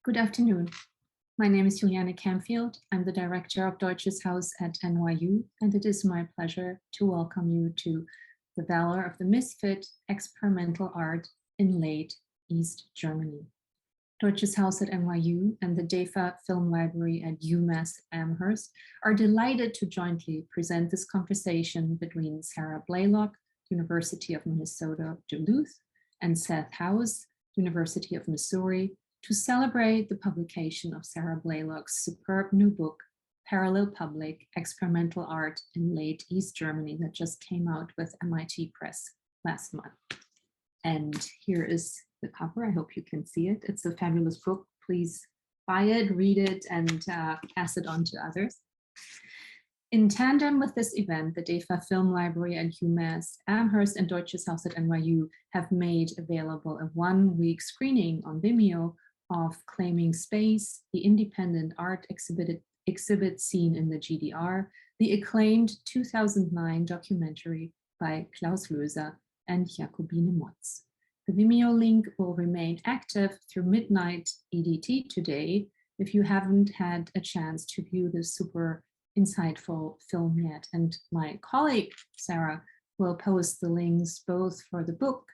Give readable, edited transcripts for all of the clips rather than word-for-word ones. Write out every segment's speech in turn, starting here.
Good afternoon. My name is Juliane Camfield. I'm the director of Deutsches Haus at NYU, and it is my pleasure to welcome you to the Valor of the Misfit experimental art in late East Germany. Deutsches Haus at NYU and the DEFA Film Library at UMass Amherst are delighted to jointly present this conversation between Sara Blaylock, University of Minnesota, Duluth, and Seth Haus, University of Missouri, to celebrate the publication of Sara Blaylock's superb new book, Parallel Public, Experimental Art in Late East Germany, that just came out with MIT Press last month. And here is the cover. I hope you can see it. It's a fabulous book. Please buy it, read it, and pass it on to others. In tandem with this event, the DEFA Film Library at UMass Amherst and Deutsches Haus at NYU have made available a one-week screening on Vimeo of Claiming Space, the independent art exhibit scene in the GDR, the acclaimed 2009 documentary by Klaus Löser and Jakobine Motz. The Vimeo link will remain active through midnight EDT today if you haven't had a chance to view this super insightful film yet. And my colleague, Sara, will post the links both for the book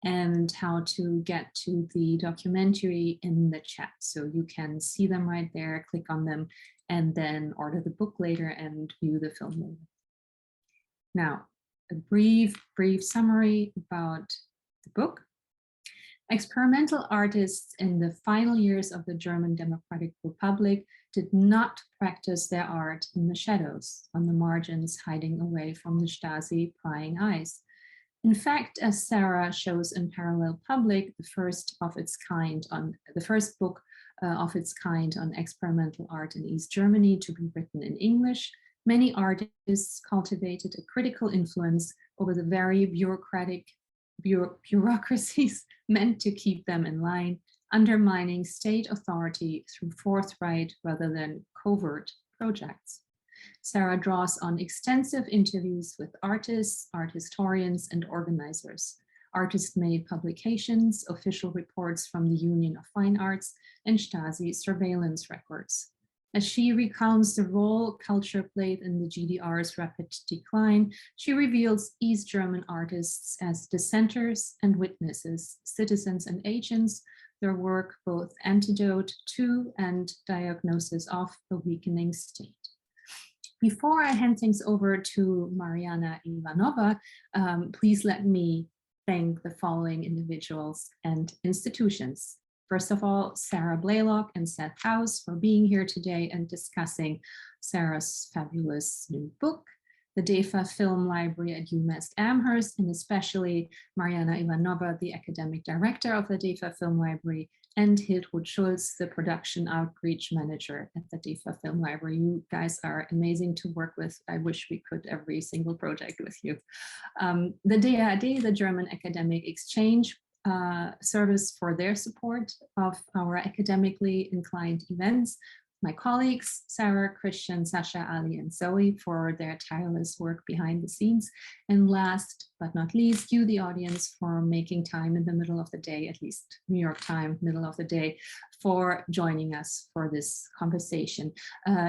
and how to get to the documentary in the chat. So you can see them right there, click on them, and then order the book later and view the film later. Now, a brief summary about the book. Experimental artists in the final years of the German Democratic Republic did not practice their art in the shadows, on the margins, hiding away from the Stasi prying eyes. In fact, as Sara shows in Parallel Public, the first book of its kind on experimental art in East Germany to be written in English, many artists cultivated a critical influence over the very bureaucratic bureaucracies meant to keep them in line, undermining state authority through forthright rather than covert projects. Sara draws on extensive interviews with artists, art historians, and organizers, artist-made publications, official reports from the Union of Fine Arts, and Stasi surveillance records. As she recounts the role culture played in the GDR's rapid decline, she reveals East German artists as dissenters and witnesses, citizens and agents, their work both antidote to and diagnosis of a weakening state. Before I hand things over to Mariana Ivanova, please let me thank the following individuals and institutions. First of all, Sara Blaylock and Seth Haus for being here today and discussing Sara's fabulous new book, the DEFA Film Library at UMass Amherst, and especially Mariana Ivanova, the academic director of the DEFA Film Library, and Hiltrud Schulz, the production outreach manager at the DEFA Film Library. You guys are amazing to work with. I wish we could every single project with you. The DAAD, the German Academic Exchange Service, for their support of our academically inclined events. My colleagues, Sarah, Christian, Sasha, Ali, and Zoe, for their tireless work behind the scenes. And last but not least, you, the audience, for making time in the middle of the day, at least New York time, middle of the day, for joining us for this conversation.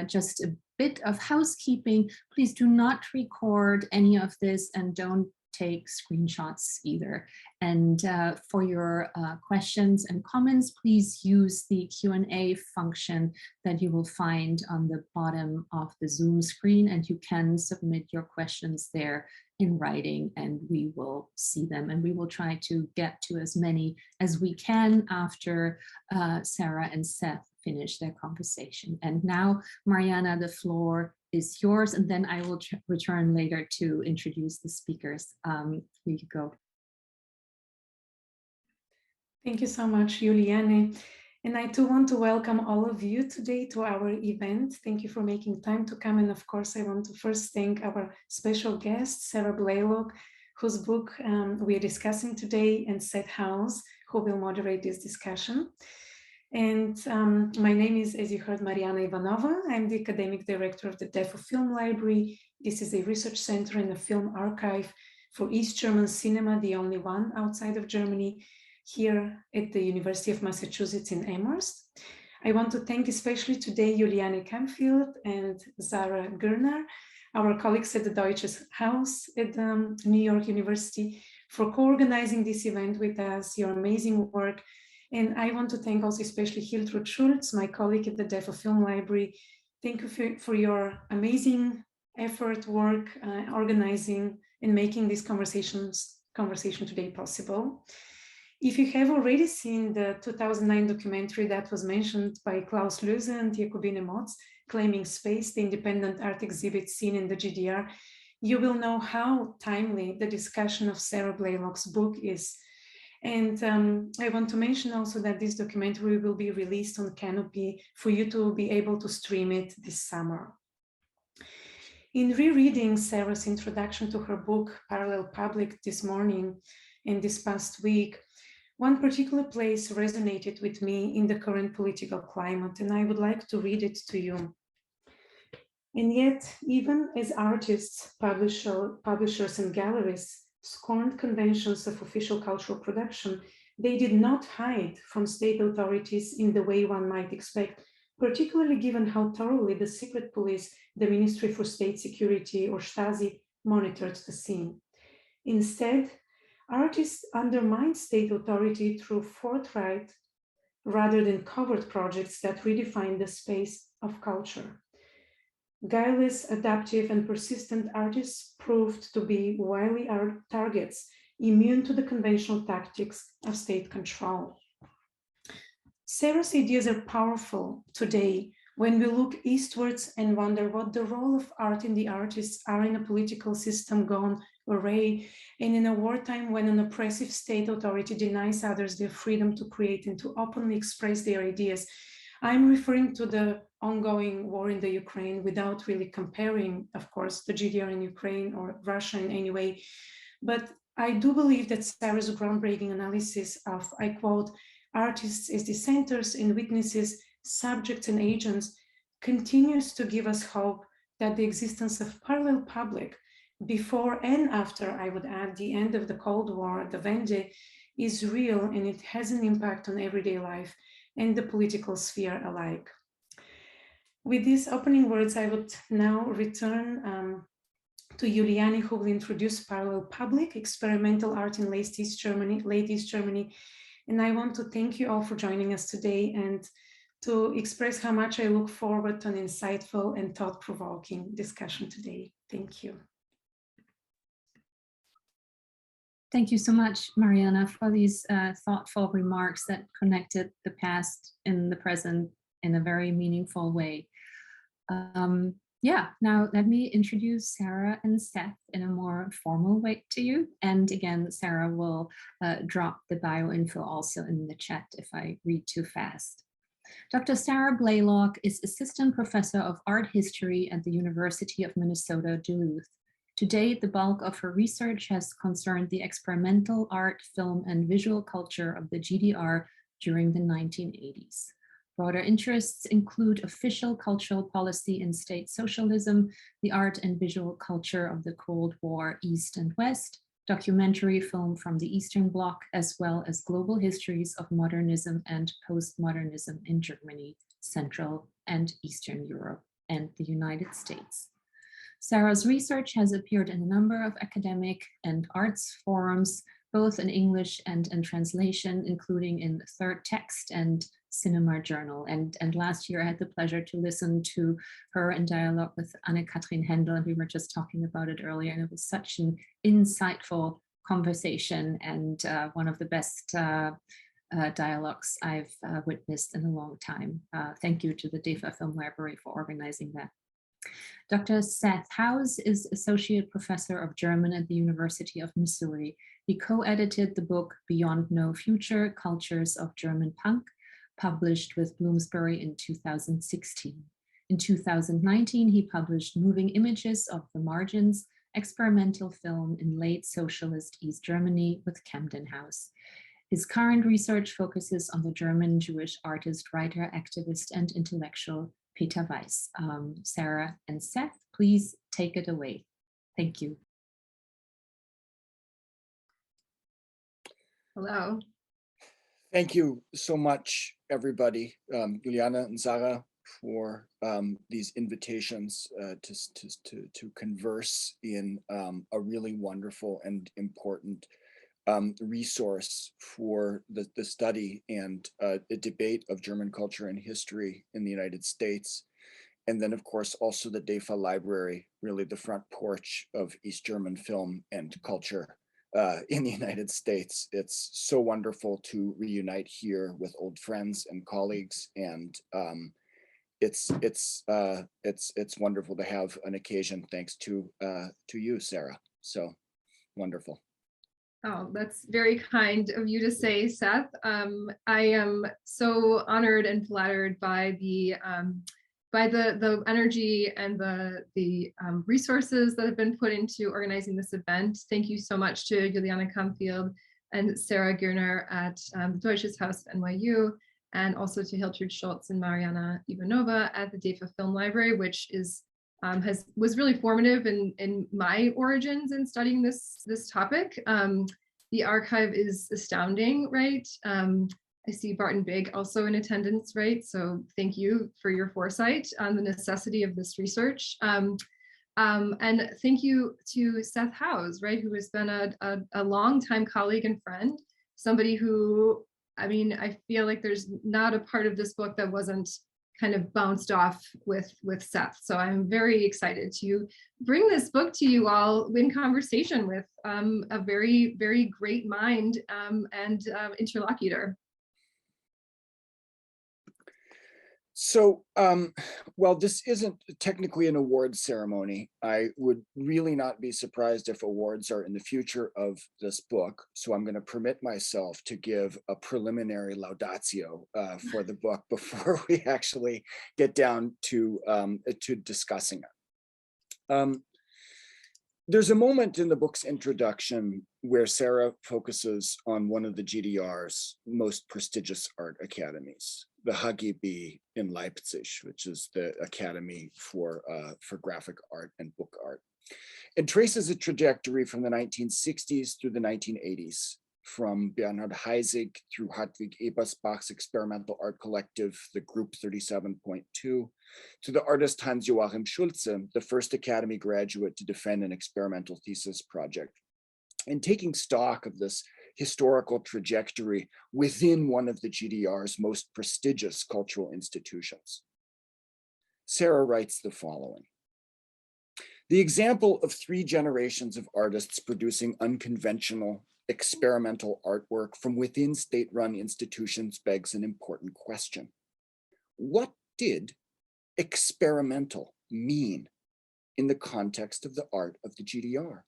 Just a bit of housekeeping. Please do not record any of this and don't take screenshots either. And for your questions and comments, please use the Q&A function that you will find on the bottom of the Zoom screen, and you can submit your questions there in writing and we will see them, and we will try to get to as many as we can after Sara and Seth finish their conversation. And now, Mariana, the floor is yours, and then I will return later to introduce the speakers. Here you go. Thank you so much, Juliane. And I too want to welcome all of you today to our event. Thank you for making time to come. And of course, I want to first thank our special guest, Sara Blaylock, whose book we are discussing today, and Seth Haus, who will moderate this discussion. And my name is, as you heard, Mariana Ivanova. I'm the academic director of the DEFA Film Library. This is a research center and a film archive for East German cinema, the only one outside of Germany, here at the University of Massachusetts in Amherst. I want to thank especially today Juliane Campfield and Zara Gerner, our colleagues at the Deutsches Haus at New York University, for co-organizing this event with us, your amazing work. And I want to thank also especially Hiltrud Schulz, my colleague at the DEFA Film Library. Thank you for your amazing effort, work, organizing and making this conversation today possible. If you have already seen the 2009 documentary that was mentioned by Klaus Löse and Jakobine Motz, Claiming Space, the independent art exhibit seen in the GDR, you will know how timely the discussion of Sara Blaylock's book is. And I want to mention also that this documentary will be released on Canopy for you to be able to stream it this summer. In rereading Sarah's introduction to her book, Parallel Public, this morning and this past week, one particular place resonated with me in the current political climate, and I would like to read it to you. And yet, even as artists, publishers, and galleries scorned conventions of official cultural production, they did not hide from state authorities in the way one might expect, particularly given how thoroughly the secret police, the Ministry for State Security, or Stasi, monitored the scene. Instead, artists undermined state authority through forthright rather than covert projects that redefine the space of culture. Guileless, adaptive, and persistent artists proved to be wily targets, immune to the conventional tactics of state control. Sarah's ideas are powerful today when we look eastwards and wonder what the role of art in the artists are in a political system gone awry, and in a wartime when an oppressive state authority denies others their freedom to create and to openly express their ideas. I'm referring to the ongoing war in the Ukraine without really comparing, of course, the GDR in Ukraine or Russia in any way. But I do believe that Sarah's groundbreaking analysis of, I quote, artists as dissenters and witnesses, subjects and agents, continues to give us hope that the existence of parallel public before and after, I would add, the end of the Cold War, the Wende, is real, and it has an impact on everyday life and the political sphere alike. With these opening words, I would now return to Juliane, who will introduce Parallel Public, experimental art in late East Germany. And I want to thank you all for joining us today and to express how much I look forward to an insightful and thought-provoking discussion today. Thank you. Thank you so much, Mariana, for these thoughtful remarks that connected the past and the present in a very meaningful way. Now let me introduce Sara and Seth in a more formal way to you. And again, Sara will drop the bio info also in the chat if I read too fast. Dr. Sara Blaylock is Assistant Professor of Art History at the University of Minnesota, Duluth. To date, the bulk of her research has concerned the experimental art, film, and visual culture of the GDR during the 1980s. Broader interests include official cultural policy in state socialism, the art and visual culture of the Cold War East and West, documentary film from the Eastern Bloc, as well as global histories of modernism and postmodernism in Germany, Central and Eastern Europe, and the United States. Sara's research has appeared in a number of academic and arts forums, both in English and in translation, including in Third Text and Cinema Journal. And last year I had the pleasure to listen to her in dialogue with Anne-Kathrin Händel, and we were just talking about it earlier, and it was such an insightful conversation and one of the best dialogues I've witnessed in a long time. Thank you to the DEFA Film Library for organizing that. Dr. Seth Haus is Associate Professor of German at the University of Missouri. He co-edited the book Beyond No Future, Cultures of German Punk, published with Bloomsbury in 2016. In 2019, he published Moving Images of the Margins, experimental film in late socialist East Germany with Camden House. His current research focuses on the German Jewish artist, writer, activist, and intellectual Peter Weiss. Sara and Seth, please take it away. Thank you. Hello. Thank you so much, everybody, Juliana and Sara, for these invitations to converse in a really wonderful and important resource for the study and the debate of German culture and history in the United States. And then, of course, also the DEFA library, really the front porch of East German film and culture in the United States. It's so wonderful to reunite here with old friends and colleagues, and it's wonderful to have an occasion thanks to you, Sara. So wonderful. Oh, that's very kind of you to say, Seth. I am so honored and flattered by the energy and the resources that have been put into organizing this event. Thank you so much to Juliana Kampfield and Sarah Girner at the Deutsches Haus at NYU, and also to Hiltrud Schultz and Mariana Ivanova at the DEFA Film Library, which is was really formative in my origins in studying this topic. The archive is astounding, right? I see Barton Big also in attendance, right? So thank you for your foresight on the necessity of this research. And thank you to Seth Haus, right? Who has been a longtime colleague and friend, somebody who, I mean, I feel like there's not a part of this book that wasn't kind of bounced off with Seth. So I'm very excited to bring this book to you all in conversation with a very, very great mind and interlocutor. So, well, this isn't technically an awards ceremony. I would really not be surprised if awards are in the future of this book. So I'm going to permit myself to give a preliminary laudatio for the book before we actually get down to discussing it. There's a moment in the book's introduction where Sara focuses on one of the GDR's most prestigious art academies, the HGB in Leipzig, which is the Academy for Graphic Art and Book Art, and traces a trajectory from the 1960s through the 1980s, from Bernhard Heisig through Hartwig Ebersbach's experimental art collective, the Group 37.2, to the artist Hans-Joachim Schulze, the first Academy graduate to defend an experimental thesis project. And taking stock of this historical trajectory within one of the GDR's most prestigious cultural institutions, Sara writes the following. The example of 3 generations of artists producing unconventional, experimental artwork from within state-run institutions begs an important question. What did experimental mean in the context of the art of the GDR?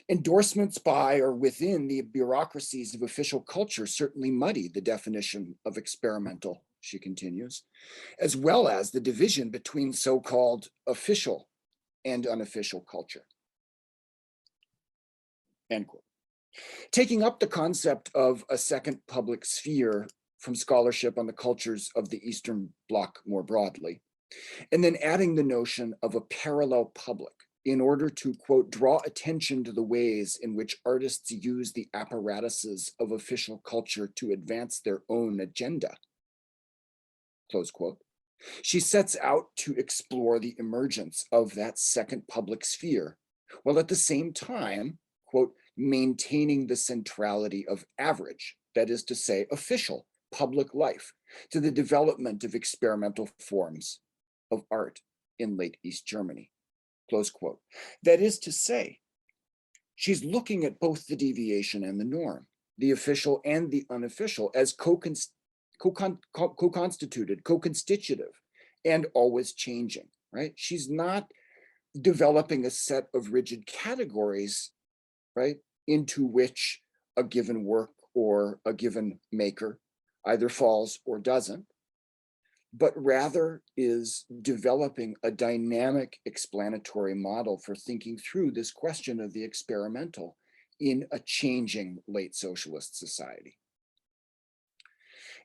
Endorsements by or within the bureaucracies of official culture certainly muddy the definition of experimental, she continues, as well as the division between so-called official and unofficial culture. End quote. Taking up the concept of a second public sphere from scholarship on the cultures of the Eastern Bloc more broadly, and then adding the notion of a parallel public in order to, quote, draw attention to the ways in which artists use the apparatuses of official culture to advance their own agenda, close quote. She sets out to explore the emergence of that second public sphere, while at the same time, quote, maintaining the centrality of average, that is to say, official public life, to the development of experimental forms of art in late East Germany, close quote. That is to say, she's looking at both the deviation and the norm, the official and the unofficial, as co-constituted, co-constitutive, and always changing, right? She's not developing a set of rigid categories, right, into which a given work or a given maker either falls or doesn't, but rather is developing a dynamic explanatory model for thinking through this question of the experimental in a changing late socialist society.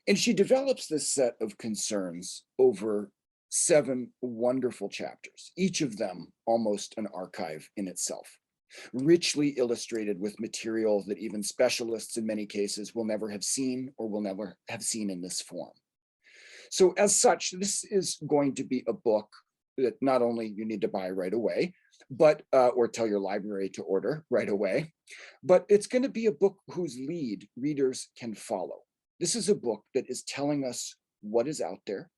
And she develops this set of concerns over 7 wonderful chapters, each of them almost an archive in itself. richly illustrated with material that even specialists in many cases will never have seen or will never have seen in this form. So as such, this is going to be a book that not only you need to buy right away, but or tell your library to order right away, but it's going to be a book whose lead readers can follow. This is a book that is telling us what is out there,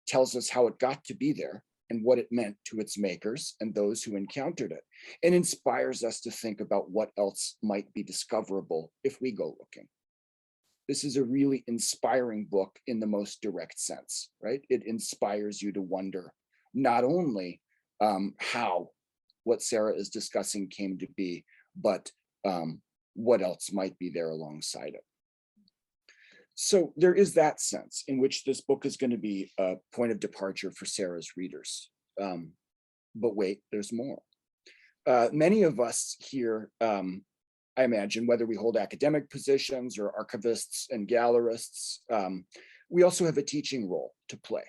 tells us how it got to be there, and what it meant to its makers and those who encountered it, and inspires us to think about what else might be discoverable if we go looking. This is a really inspiring book in the most direct sense, right? It inspires you to wonder not only how what Sara is discussing came to be, but what else might be there alongside it. So there is that sense in which this book is going to be a point of departure for Sara's readers. But wait, there's more. Many of us here, I imagine, whether we hold academic positions or archivists and gallerists, we also have a teaching role to play.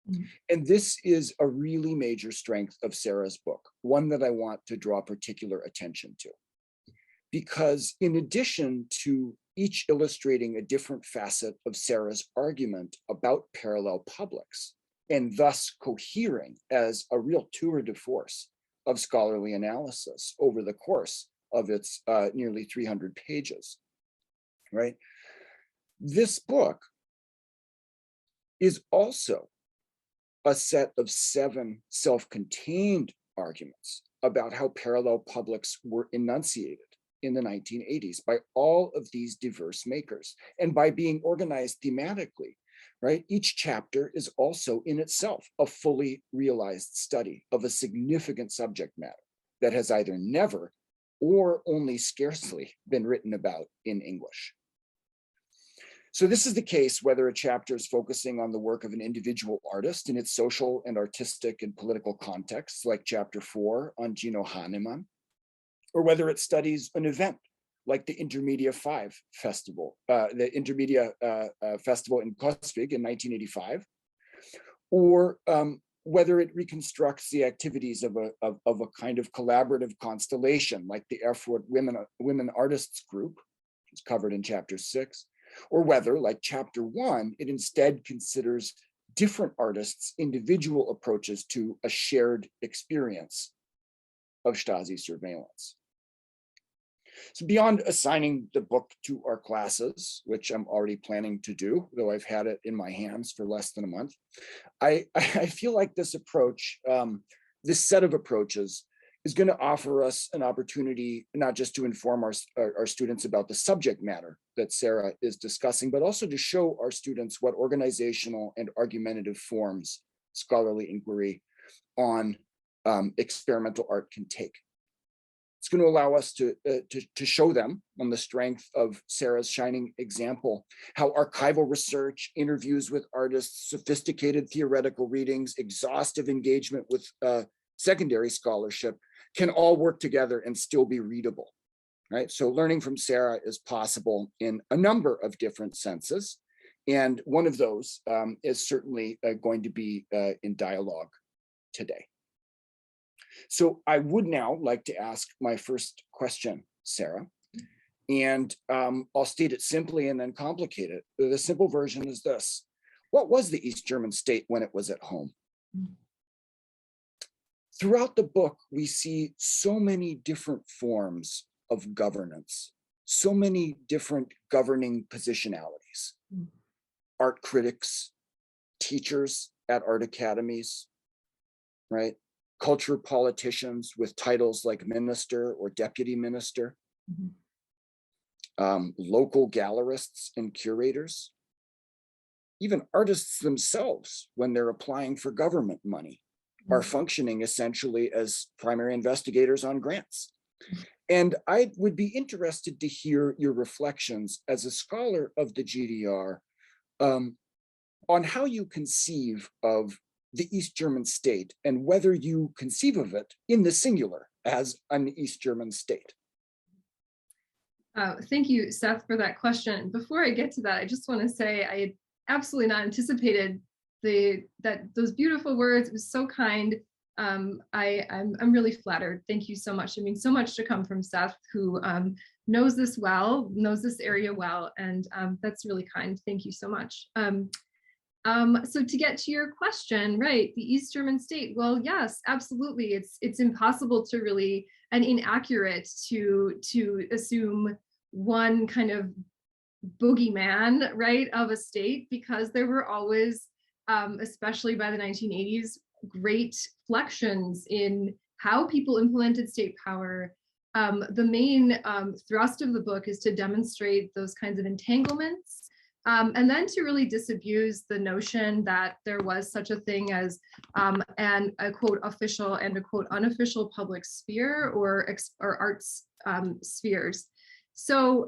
Mm-hmm. And this is a really major strength of Sara's book, one that I want to draw particular attention to. Because in addition to each illustrating a different facet of Sara's argument about parallel publics, and thus cohering as a real tour de force of scholarly analysis over the course of its nearly 300 pages, right? This book is also a set of 7 self-contained arguments about how parallel publics were enunciated in the 1980s by all of these diverse makers, and by being organized thematically, right? Each chapter is also in itself a fully realized study of a significant subject matter that has either never or only scarcely been written about in English. So this is the case whether a chapter is focusing on the work of an individual artist in its social and artistic and political context, like chapter 4 on Gino Hahnemann, or whether it studies an event like the Intermedia 5 festival, the Intermedia festival in Kosvig in 1985, or whether it reconstructs the activities of a kind of collaborative constellation like the Erfurt Women Artists Group, which is covered in chapter 6, or whether, like chapter 1, it instead considers different artists' individual approaches to a shared experience of Stasi surveillance. So beyond assigning the book to our classes, which I'm already planning to do, though I've had it in my hands for less than a month, I feel like this approach, this set of approaches is going to offer us an opportunity not just to inform our students about the subject matter that Sara is discussing, but also to show our students what organizational and argumentative forms scholarly inquiry on experimental art can take. It's going to allow us to show them, on the strength of Sara's shining example, how archival research, interviews with artists, sophisticated theoretical readings, exhaustive engagement with secondary scholarship can all work together and still be readable, right? So learning from Sara is possible in a number of different senses. And one of those is certainly going to be in dialogue today. So I would now like to ask my first question, Sara, and I'll state it simply and then complicate it. The simple version is this: what was the East German state when it was at home? Throughout the book, we see so many different forms of governance, so many different governing positionalities. Art critics, teachers at art academies, right? Culture politicians with titles like minister or deputy minister, local gallerists and curators, even artists themselves, when they're applying for government money, are functioning essentially as primary investigators on grants. And I would be interested to hear your reflections as a scholar of the GDR on how you conceive of the East German state and whether you conceive of it in the singular as an East German state. Thank you, Seth, for that question. Before I get to that, I just want to say I had absolutely not anticipated those beautiful words. It was so kind. I'm really flattered. Thank you so much. I mean, so much to come from Seth, who knows this well, knows this area well, and that's really kind. Thank you so much. So to get to your question, right, the East German state, well, yes, absolutely. It's impossible to really, and inaccurate to assume one kind of boogeyman, right, of a state, because there were always, especially by the 1980s, great flexions in how people implemented state power. The main thrust of the book is to demonstrate those kinds of entanglements, and then to really disabuse the notion that there was such a thing as a quote official and a quote unofficial public sphere or arts spheres. So,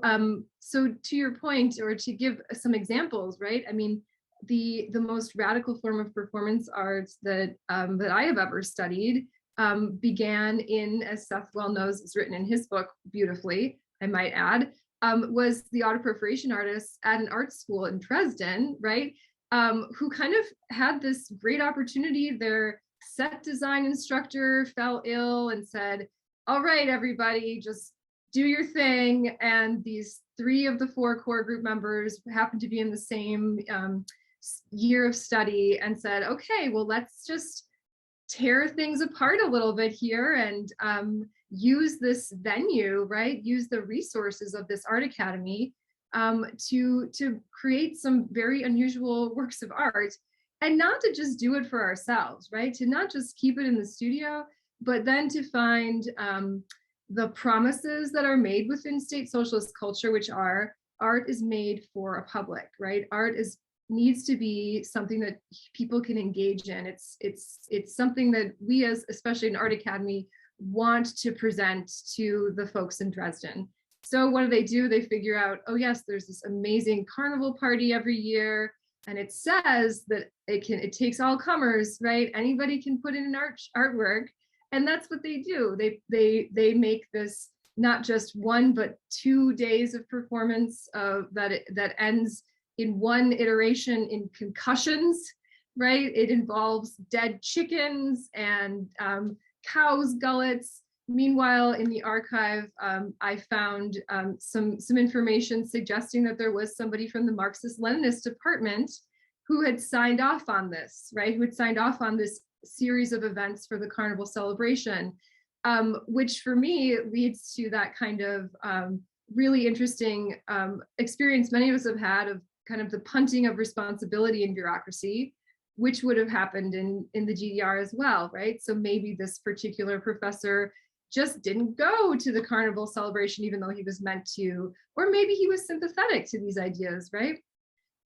so to your point, or to give some examples, right? I mean, the most radical form of performance arts that that I have ever studied began in, as Seth well knows, it's written in his book beautifully, I might add, was the autoperforation artists at an art school in Dresden, right? Who kind of had this great opportunity. Their set design instructor fell ill and said, all right, everybody, just do your thing. And these 3 of the 4 core group members happened to be in the same year of study, and said, okay, well, let's just tear things apart a little bit here and use this venue, right? Use the resources of this art academy to create some very unusual works of art, and not to just do it for ourselves, right? To not just keep it in the studio, but then to find the promises that are made within state socialist culture, which are art is made for a public, right? Art needs to be something that people can engage in. It's something that we, as especially an art academy, want to present to the folks in Dresden. So what do? They figure out, oh yes, there's this amazing carnival party every year, and it says that it takes all comers, right? Anybody can put in an artwork, and that's what they do. They make this not just 1 but 2 days of performance that ends in 1 iteration in concussions, right? It involves dead chickens and cows' gullets. Meanwhile, in the archive, I found some information suggesting that there was somebody from the Marxist-Leninist department who had signed off on this, right? Who had signed off on this series of events for the carnival celebration, which for me leads to that kind of really interesting experience many of us have had of kind of the punting of responsibility in bureaucracy, which would have happened in the GDR as well, right? So maybe this particular professor just didn't go to the carnival celebration, even though he was meant to, or maybe he was sympathetic to these ideas, right?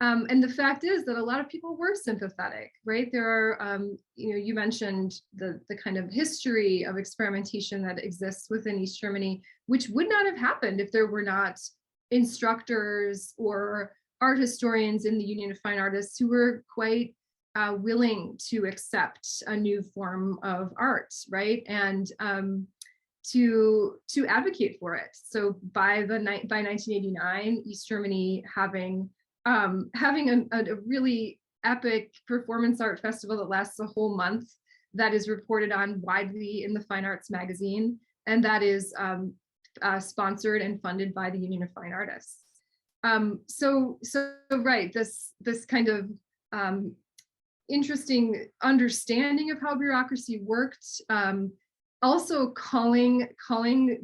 And the fact is that a lot of people were sympathetic, right? There are, you mentioned the kind of history of experimentation that exists within East Germany, which would not have happened if there were not instructors or art historians in the Union of Fine Artists who were quite willing to accept a new form of art, right? And to advocate for it. So by 1989, East Germany having a really epic performance art festival that lasts a whole month, that is reported on widely in the Fine Arts magazine, and that is sponsored and funded by the Union of Fine Artists. So right, this kind of interesting understanding of how bureaucracy worked, also calling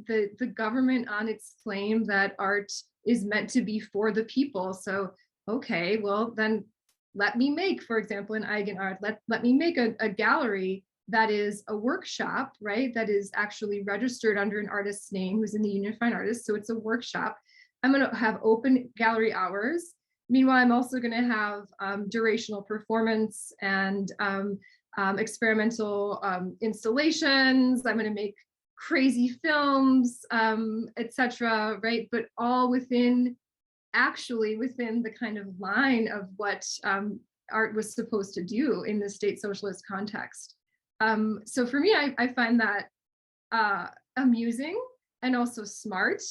the government on its claim that art is meant to be for the people. So, okay, well then let me make, for example, in Eigenart, let me make a gallery that is a workshop, right? That is actually registered under an artist's name who's in the Union of Fine Artists. So it's a workshop. I'm going to have open gallery hours. Meanwhile, I'm also going to have durational performance and experimental installations. I'm going to make crazy films, etc., right? But all within the kind of line of what art was supposed to do in the state socialist context. So for me, I find that amusing and also smart,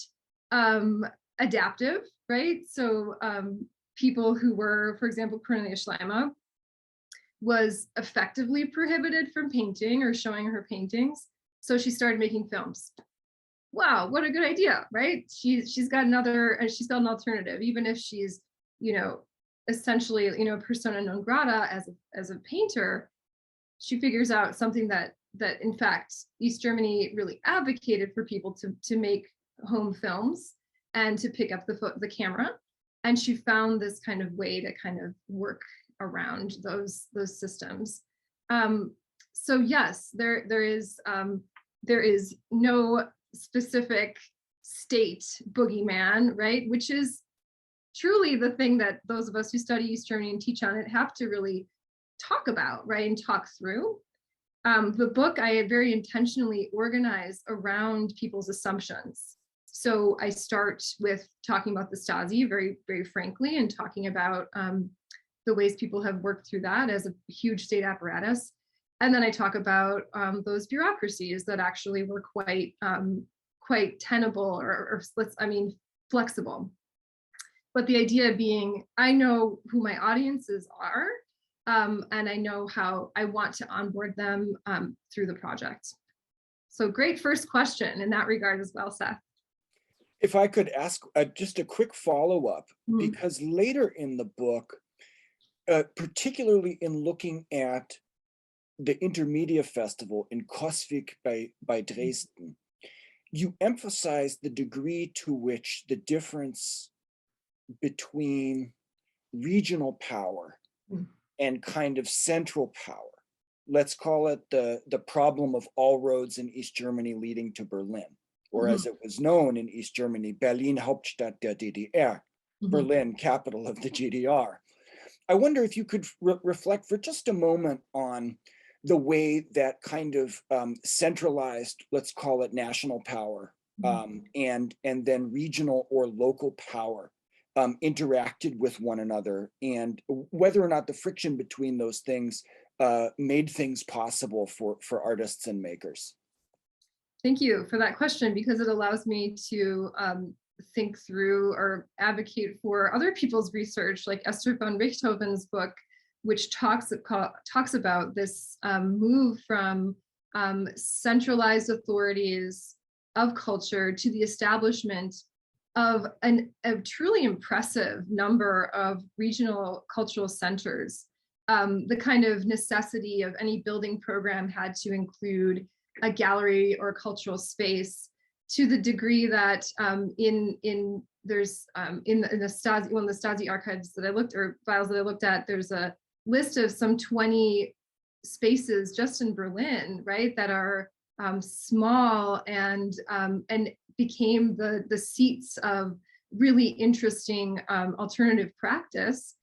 adaptive, right? So people who were, for example, Cornelia Schleimer, was effectively prohibited from painting or showing her paintings. So she started making films. Wow, what a good idea, right? She's got an alternative, even if she's, essentially, persona non grata as a painter. She figures out something that in fact East Germany really advocated for people to make home films and to pick up the camera, and she found this kind of way to kind of work around those systems. So yes, there is no specific state boogeyman, right? Which is truly the thing that those of us who study East Germany and teach on it have to really talk about, right, and talk through. The book I very intentionally organize around people's assumptions. So I start with talking about the Stasi very, very frankly, and talking about the ways people have worked through that as a huge state apparatus. And then I talk about those bureaucracies that actually were quite tenable or flexible. But the idea being, I know who my audiences are, and I know how I want to onboard them through the project. So great first question in that regard as well, Seth. If I could ask just a quick follow-up, because later in the book, particularly in looking at the Intermedia Festival in Coswig by Dresden, you emphasize the degree to which the difference between regional power and kind of central power, let's call it the problem of all roads in East Germany leading to Berlin, or as it was known in East Germany, Berlin, Hauptstadt der DDR, Berlin, capital of the GDR. I wonder if you could reflect for just a moment on the way that kind of centralized, let's call it national power, and then regional or local power interacted with one another, and whether or not the friction between those things made things possible for artists and makers. Thank you for that question, because it allows me to think through or advocate for other people's research, like Esther von Richthofen's book, which talks about this move from centralized authorities of culture to the establishment of a truly impressive number of regional cultural centers. The kind of necessity of any building program had to include a gallery or cultural space, to the degree that in the Stasi, one of the Stasi archives that I looked, or files that I looked at, there's a list of some 20 spaces just in Berlin, right, that are small and became the seats of really interesting alternative practice,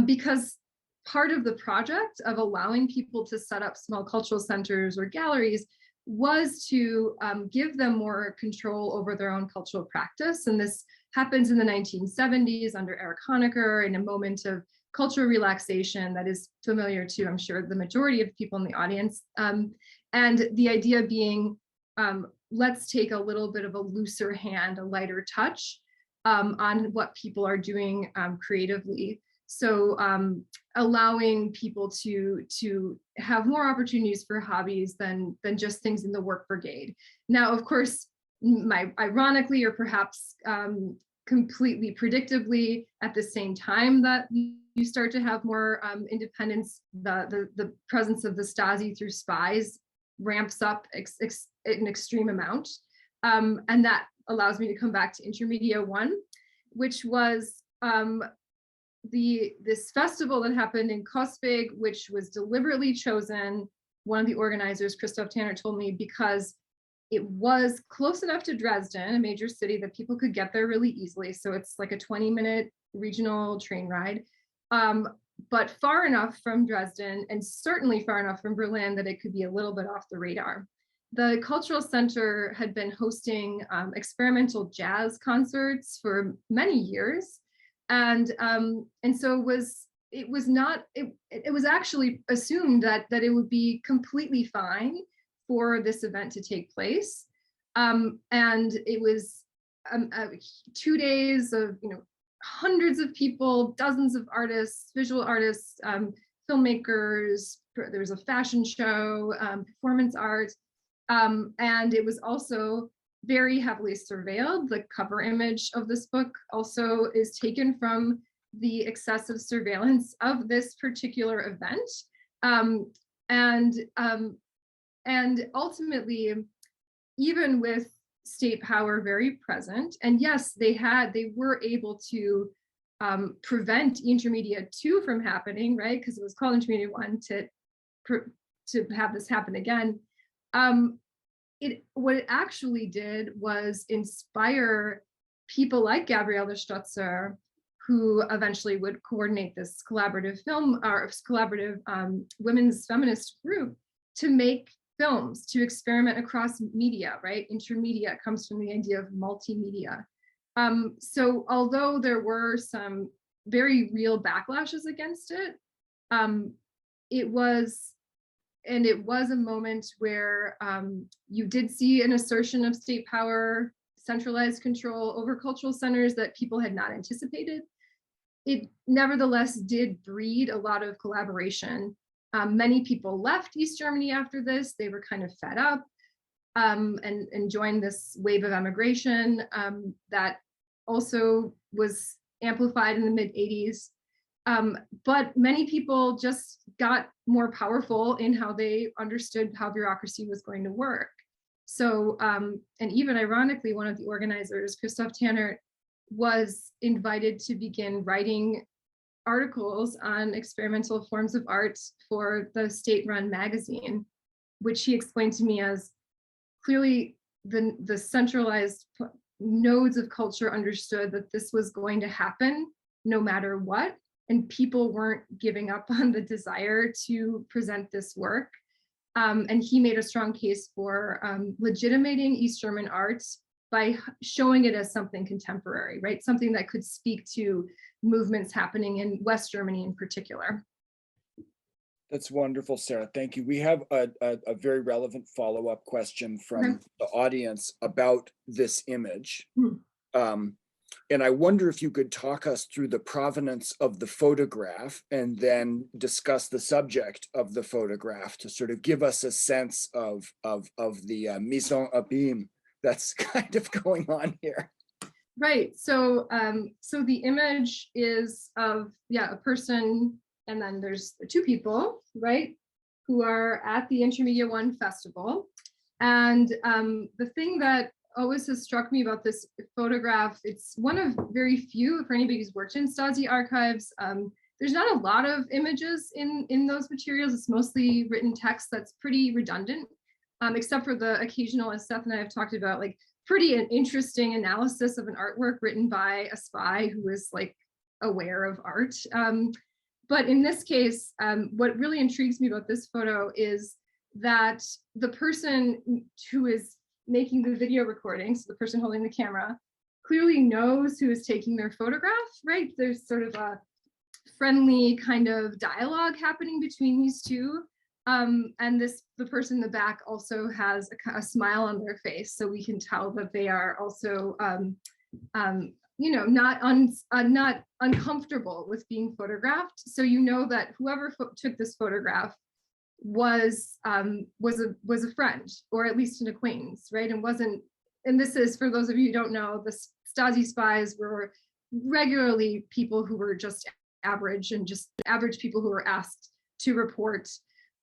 because part of the project of allowing people to set up small cultural centers or galleries was to give them more control over their own cultural practice. And this happens in the 1970s under Erich Honecker, in a moment of cultural relaxation that is familiar to, I'm sure, the majority of people in the audience. And the idea being, let's take a little bit of a looser hand, a lighter touch on what people are doing creatively. So allowing people to have more opportunities for hobbies than just things in the work brigade. Now, of course, ironically, or perhaps completely predictably, at the same time that you start to have more independence, the presence of the Stasi through spies ramps up an extreme amount. And that allows me to come back to Intermedia 1, which was this festival that happened in Coswig, which was deliberately chosen. One of the organizers, Christoph Tanner, told me because it was close enough to Dresden, a major city, that people could get there really easily. So it's like a 20-minute regional train ride, but far enough from Dresden, and certainly far enough from Berlin, that it could be a little bit off the radar. The Cultural Center had been hosting experimental jazz concerts for many years. And so it was actually assumed that it would be completely fine for this event to take place. And it was 2 days of, hundreds of people, dozens of artists, visual artists, filmmakers, there was a fashion show, performance art, and it was also very heavily surveilled. The cover image of this book also is taken from the excessive surveillance of this particular event. And ultimately, even with state power very present, and yes, they were able to prevent Intermediate 2 from happening, right? Because it was called Intermediate 1 to have this happen again. What it actually did was inspire people like Gabriele Stutzer, who eventually would coordinate this collaborative film or collaborative women's feminist group, to make films, to experiment across media, right? Intermedia comes from the idea of multimedia. So although there were some very real backlashes against it, it was a moment where you did see an assertion of state power, centralized control over cultural centers that people had not anticipated. It nevertheless did breed a lot of collaboration. Many people left East Germany after this. They were kind of fed up and joined this wave of emigration that also was amplified in the mid-'80s. But many people just got more powerful in how they understood how bureaucracy was going to work. So, and even ironically, one of the organizers, Christoph Tanner, was invited to begin writing articles on experimental forms of art for the state-run magazine, which he explained to me as clearly the centralized nodes of culture understood that this was going to happen no matter what, and people weren't giving up on the desire to present this work. And he made a strong case for legitimating East German art by showing it as something contemporary, right? Something that could speak to movements happening in West Germany in particular. That's wonderful, Sarah. Thank you. We have a very relevant follow-up question from the audience about this image. And I wonder if you could talk us through the provenance of the photograph and then discuss the subject of the photograph to sort of give us a sense of the mise en abîme that's kind of going on here. Right. So so the image is of, a person, and then there's two people, right, who are at the Intermedia 1 festival. And the thing that always has struck me about this photograph, it's one of very few, for anybody who's worked in Stasi archives, there's not a lot of images in those materials. It's mostly written text that's pretty redundant, except for the occasional, as Seth and I have talked about, like pretty interesting analysis of an artwork written by a spy who is like aware of art. But in this case, what really intrigues me about this photo is that the person who is making the video recording, so the person holding the camera, clearly knows who is taking their photograph, right? There's sort of a friendly kind of dialogue happening between these two. And the person in the back also has a smile on their face, so we can tell that they are also, not uncomfortable with being photographed. So you know that whoever took this photograph was a friend, or at least an acquaintance, right? And this is, for those of you who don't know, the Stasi spies were regularly people who were just average, and just average people who were asked to report.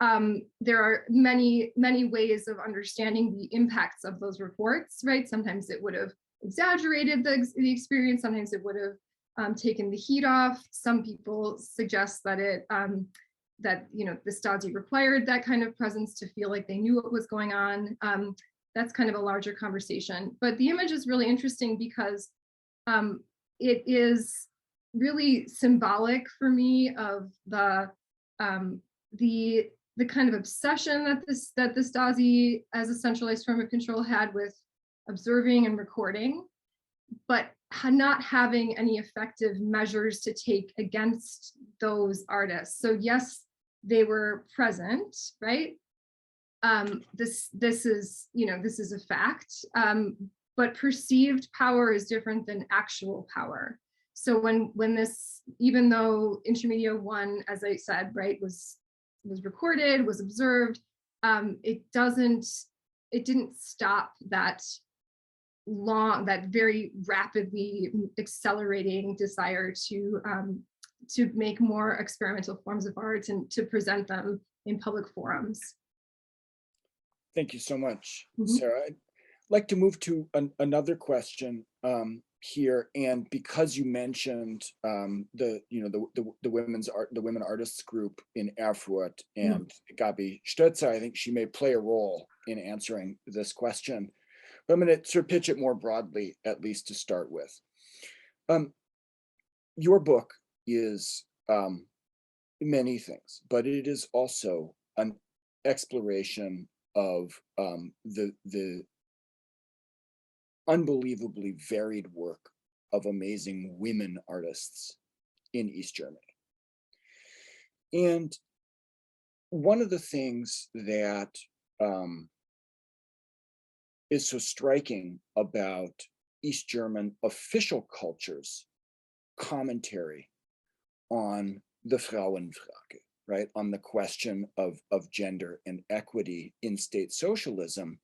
There are many ways of understanding the impacts of those reports, right? Sometimes it would have exaggerated the experience, sometimes it would have taken the heat off. Some people suggest that the Stasi required that kind of presence to feel like they knew what was going on. That's kind of a larger conversation. But the image is really interesting because it is really symbolic for me of the kind of obsession that the Stasi, as a centralized form of control, had with observing and recording, but not having any effective measures to take against those artists. So yes, they were present, right? This is a fact, but perceived power is different than actual power. So when this, even though Intermedia 1, as I said, right, was recorded, was observed, it didn't stop that very rapidly accelerating desire to make more experimental forms of art and to present them in public forums. Thank you so much, Sarah. I'd like to move to another question here, and because you mentioned the women artists group in Erfurt and Gabi Stötzer, I think she may play a role in answering this question. But I'm going to sort of pitch it more broadly, at least to start with. Your book is many things, but it is also an exploration of the unbelievably varied work of amazing women artists in East Germany. And one of the things that is so striking about East German official culture's commentary on the Frauenfrage, right, on the question of gender and equity in state socialism,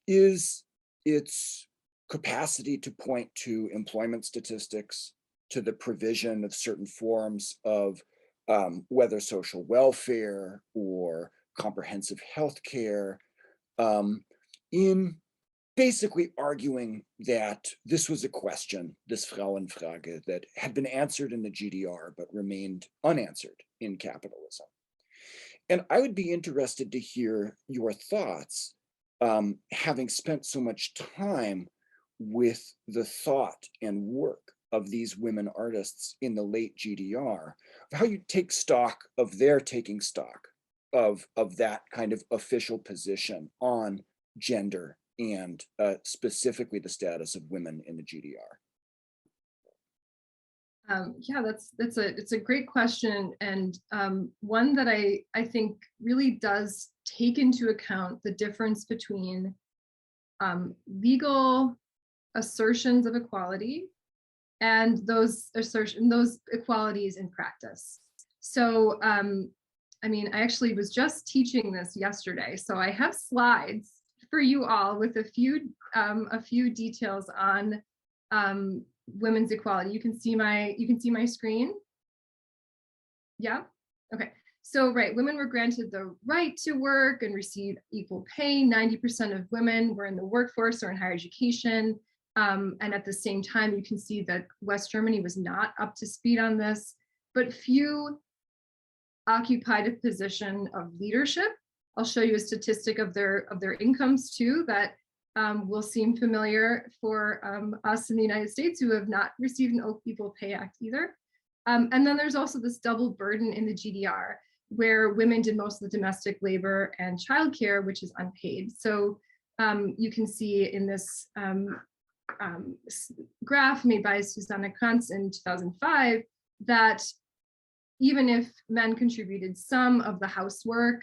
is its capacity to point to employment statistics, to the provision of certain forms of whether social welfare or comprehensive health care, in basically arguing that this was a question, this Frauenfrage, that had been answered in the GDR but remained unanswered in capitalism. And I would be interested to hear your thoughts, having spent so much time with the thought and work of these women artists in the late GDR, of how you take stock of their taking stock of that kind of official position on gender and specifically the status of women in the GDR. Yeah, it's a great question, and one that I think really does take into account the difference between legal assertions of equality and those equalities in practice. So I mean, I actually was just teaching this yesterday, so I have slides for you all with a few details on women's equality. You can see my screen. Yeah. Okay. So right, women were granted the right to work and receive equal pay. 90% of women were in the workforce or in higher education. And at the same time, you can see that West Germany was not up to speed on this, but few occupied a position of leadership. I'll show you a statistic of their incomes too that will seem familiar for us in the United States who have not received an Equal Pay Act either. And then there's also this double burden in the GDR where women did most of the domestic labor and childcare, which is unpaid. So you can see in this graph made by Susanne Krantz in 2005 that even if men contributed some of the housework,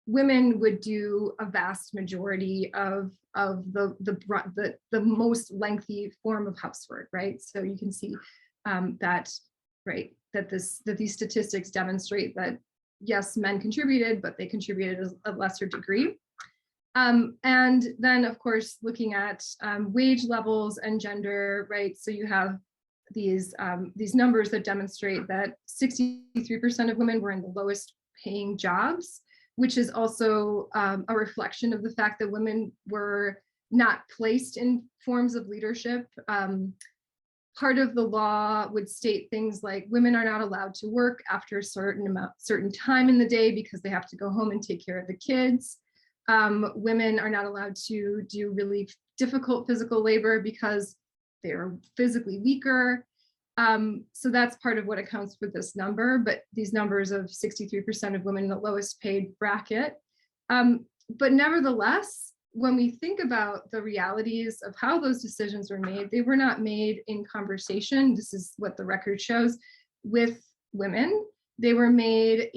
women would do a vast majority of the most lengthy form of housework, right? So you can see that these statistics demonstrate that yes, men contributed, but they contributed at a lesser degree. And then, of course, looking at wage levels and gender, right? So you have these numbers that demonstrate that 63% of women were in the lowest paying jobs, which is also a reflection of the fact that women were not placed in forms of leadership. Part of the law would state things like women are not allowed to work after a certain time in the day because they have to go home and take care of the kids. Women are not allowed to do really difficult physical labor because they're physically weaker. So that's part of what accounts for this number, but these numbers of 63% of women in the lowest paid bracket. But nevertheless, when we think about the realities of how those decisions were made, they were not made in conversation. This is what the record shows with women. They were made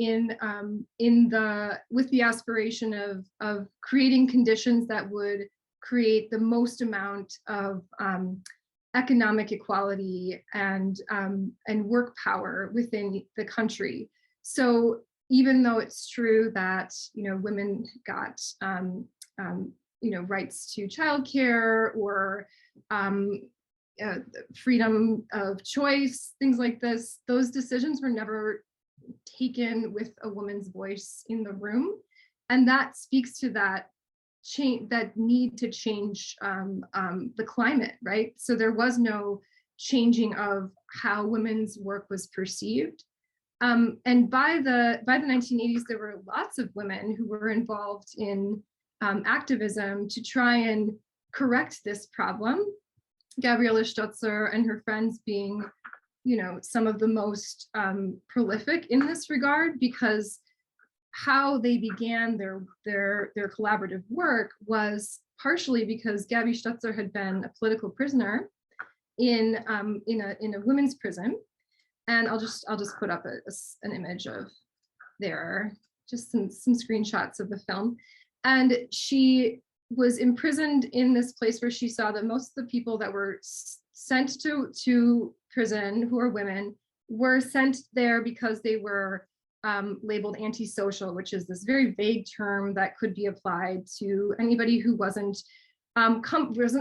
with the aspiration of creating conditions that would create the most amount of economic equality and work power within the country. So even though it's true that women got rights to childcare or freedom of choice, things like this, those decisions were never taken with a woman's voice in the room, and that speaks to that change, that need to change the climate, right? So there was no changing of how women's work was perceived. And by the 1980s, there were lots of women who were involved in activism to try and correct this problem. Gabriele Stotzer and her friends being, some of the most prolific in this regard, because how they began their collaborative work was partially because Gabby Stotzer had been a political prisoner in a women's prison. And I'll just put up an image of just some screenshots of the film. And she was imprisoned in this place where she saw that most of the people that were sent to prison, who are women, were sent there because they were labeled antisocial, which is this very vague term that could be applied to anybody who wasn't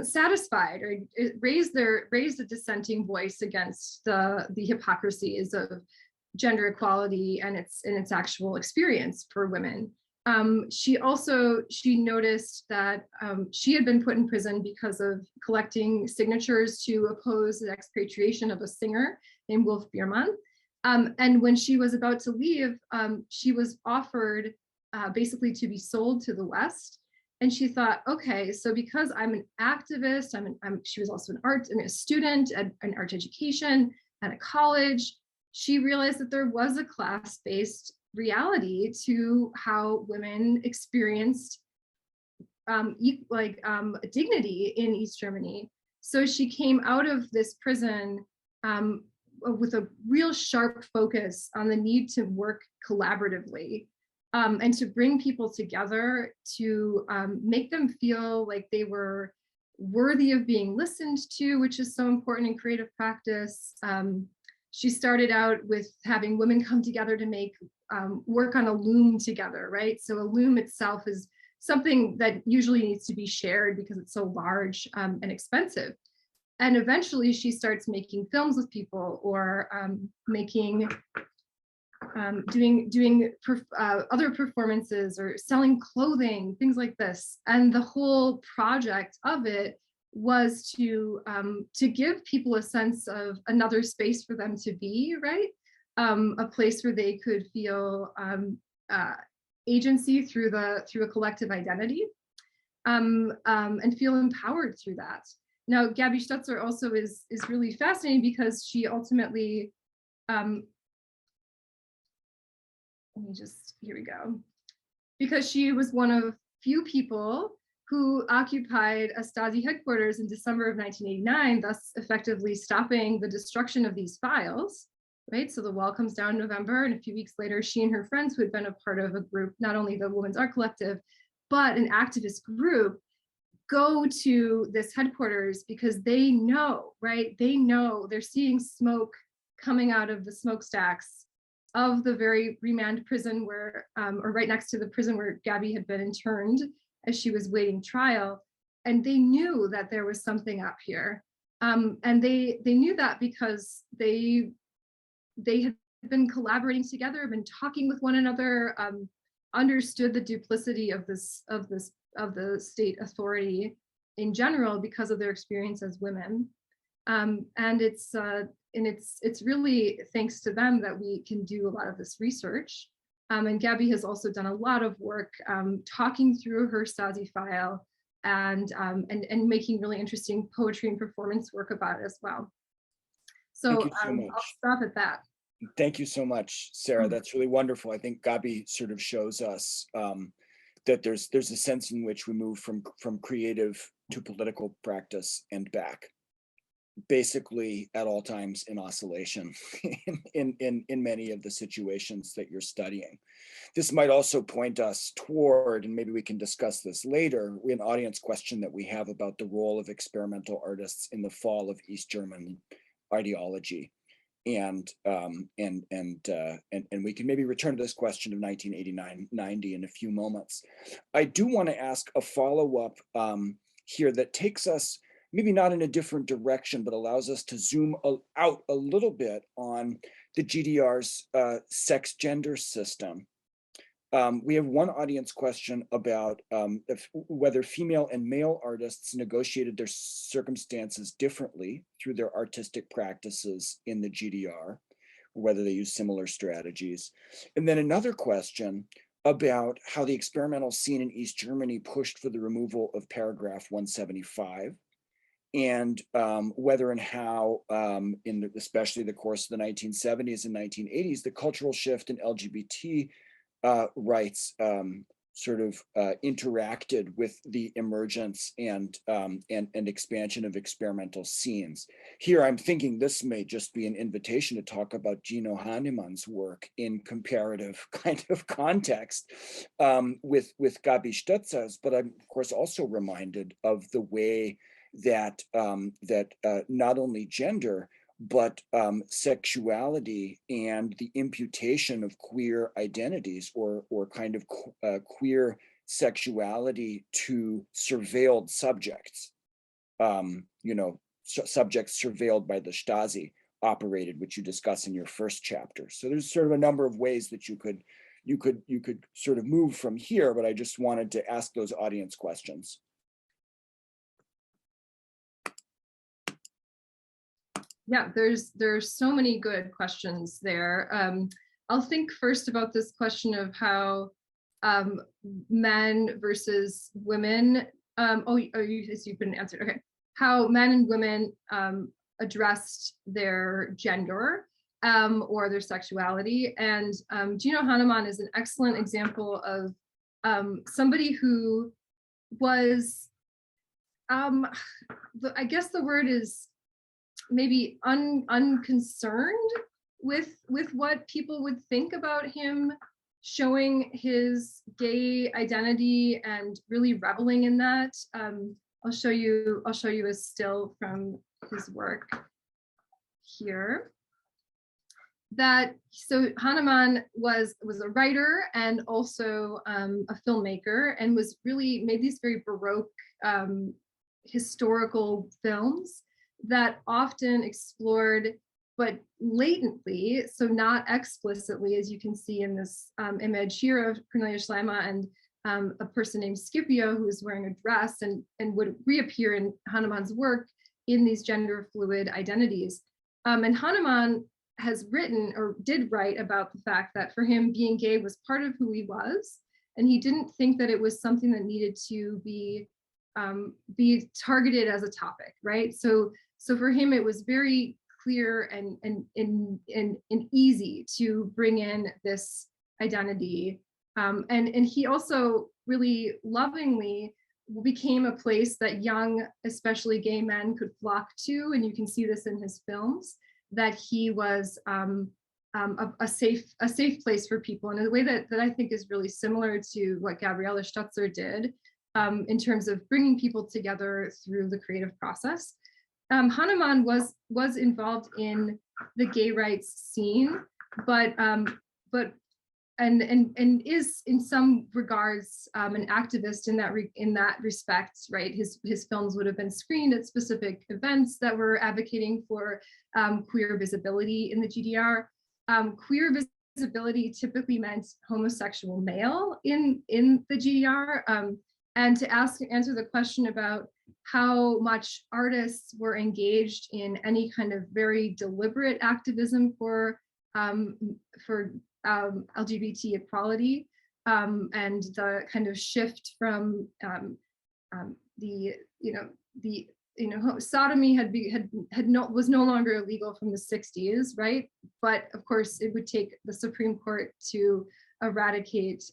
satisfied or raised a dissenting voice against the hypocrisies of gender equality and its actual experience for women. She noticed that she had been put in prison because of collecting signatures to oppose the expatriation of a singer named Wolf Biermann. And when she was about to leave, she was offered basically to be sold to the West. And she thought, okay, so because I'm an activist, she was also a student at an art education at a college, she realized that there was a class-based reality to how women experienced dignity in East Germany. So she came out of this prison with a real sharp focus on the need to work collaboratively and to bring people together, to make them feel like they were worthy of being listened to, which is so important in creative practice. She started out with having women come together to make work on a loom together, right? So a loom itself is something that usually needs to be shared because it's so large and expensive. And eventually she starts making films with people, or doing other performances or selling clothing, things like this. And the whole project of it was to give people a sense of another space for them to be, right? A place where they could feel agency through a collective identity, and feel empowered through that. Now, Gabby Stotzer also is really fascinating because she ultimately, here we go. Because she was one of few people who occupied a Stasi headquarters in December of 1989, thus effectively stopping the destruction of these files, right? So the wall comes down in November, and a few weeks later, she and her friends, who had been a part of a group, not only the Women's Art Collective, but an activist group, go to this headquarters because they know, right? They know they're seeing smoke coming out of the smokestacks of the very remand prison where, or right next to the prison where Gabby had been interned as she was waiting trial. And they knew that there was something up here. And they knew that because they had been collaborating together, been talking with one another, understood the duplicity of the state authority in general because of their experience as women. And it's really thanks to them that we can do a lot of this research. And Gabby has also done a lot of work talking through her Stasi file and making really interesting poetry and performance work about it as well. So, I'll stop at that. Thank you so much, Sarah. That's really wonderful. I think Gabby sort of shows us that there's a sense in which we move from creative to political practice and back. basically at all times in oscillation in many of the situations that you're studying. This might also point us toward, and maybe we can discuss this later, an audience question that we have about the role of experimental artists in the fall of East German ideology. And we can maybe return to this question of 1989-90 in a few moments. I do want to ask a follow-up here that takes us maybe not in a different direction, but allows us to zoom out a little bit on the GDR's sex-gender system. We have one audience question about whether female and male artists negotiated their circumstances differently through their artistic practices in the GDR, or whether they use similar strategies. And then another question about how the experimental scene in East Germany pushed for the removal of paragraph 175, and whether and how, especially the course of the 1970s and 1980s, the cultural shift in LGBT rights sort of interacted with the emergence and expansion of experimental scenes. Here, I'm thinking this may just be an invitation to talk about Gino Hahnemann's work in comparative kind of context with Gabi Stötzer's, but I'm of course also reminded of the way that not only gender, but sexuality and the imputation of queer identities or kind of queer sexuality to surveilled subjects, subjects surveilled by the Stasi operated, which you discuss in your first chapter. So there's sort of a number of ways that you could sort of move from here, but I just wanted to ask those audience questions. Yeah, there's so many good questions there. I'll think first about this question of how men versus women, you've been answered, okay. How men and women addressed their gender or their sexuality. And Gino Hahnemann is an excellent example of somebody who was, I guess the word is maybe unconcerned with what people would think about him showing his gay identity and really reveling in that. I'll show you a still from his work here. So Hahnemann was a writer and also a filmmaker, and was really made these very Baroque historical films that often explored, but latently, so not explicitly, as you can see in this image here of Cornelia Schleimer and a person named Scipio who is wearing a dress and would reappear in Hahnemann's work in these gender fluid identities. And Hahnemann has written, or did write, about the fact that for him being gay was part of who he was, and he didn't think that it was something that needed to be targeted as a topic, right? So for him, it was very clear and easy to bring in this identity. And he also really lovingly became a place that young, especially gay men, could flock to. And you can see this in his films, that he was a safe place for people in a way that I think is really similar to what Gabriele Stutzer did in terms of bringing people together through the creative process. Hahnemann was involved in the gay rights scene, but is in some regards an activist in that respect, right? His films would have been screened at specific events that were advocating for queer visibility in the GDR. Queer visibility typically meant homosexual male in the GDR. And to answer the question about how much artists were engaged in any kind of very deliberate activism for LGBT equality, and the kind of shift from sodomy was no longer illegal from the 60s, right? But of course, it would take the Supreme Court to eradicate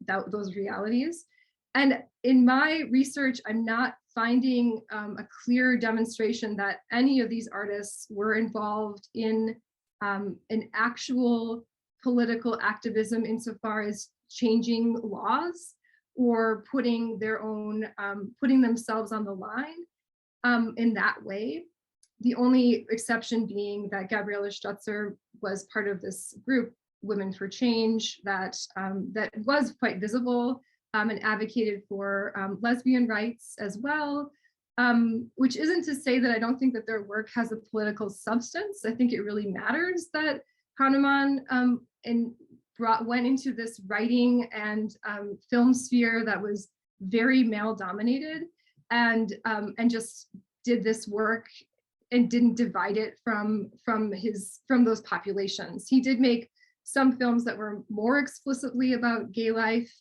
those realities. And in my research, I'm not finding a clear demonstration that any of these artists were involved in an actual political activism insofar as changing laws or putting their own, putting themselves on the line in that way. The only exception being that Gabriele Stutzer was part of this group, Women for Change, that was quite visible and advocated for lesbian rights as well, which isn't to say that I don't think that their work has a political substance. I think it really matters that Hahnemann went into this writing and film sphere that was very male dominated, and just did this work and didn't divide it from those populations. He did make some films that were more explicitly about gay life,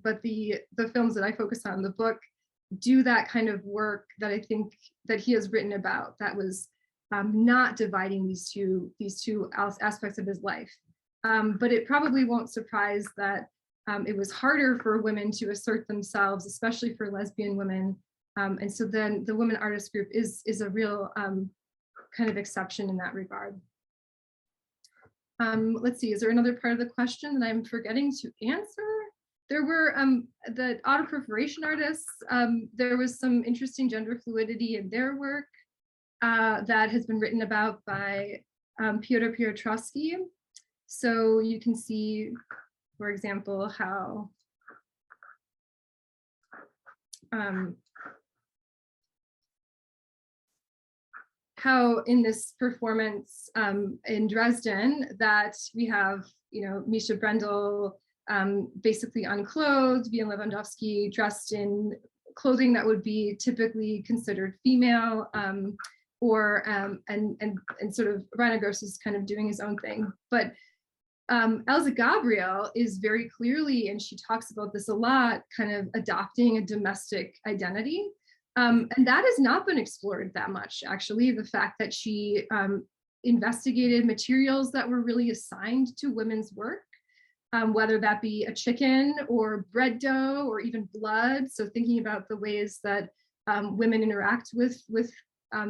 but the films that I focus on in the book do that kind of work that I think that he has written about, that was not dividing these two aspects of his life. But it probably won't surprise that it was harder for women to assert themselves, especially for lesbian women. And so then the women artist group is a real kind of exception in that regard. Let's see, is there another part of the question that I'm forgetting to answer? There were the autoperforation artists. There was some interesting gender fluidity in their work that has been written about by Piotr Piotrowski. So you can see, for example, how in this performance in Dresden that we have, Misha Brendel basically unclothed, Wien Lewandowski dressed in clothing that would be typically considered female, and sort of Rainer Gross is kind of doing his own thing. But Elsa Gabriel is very clearly, and she talks about this a lot, kind of adopting a domestic identity. And that has not been explored that much, actually. The fact that she investigated materials that were really assigned to women's work, whether that be a chicken or bread dough or even blood. So thinking about the ways that women interact with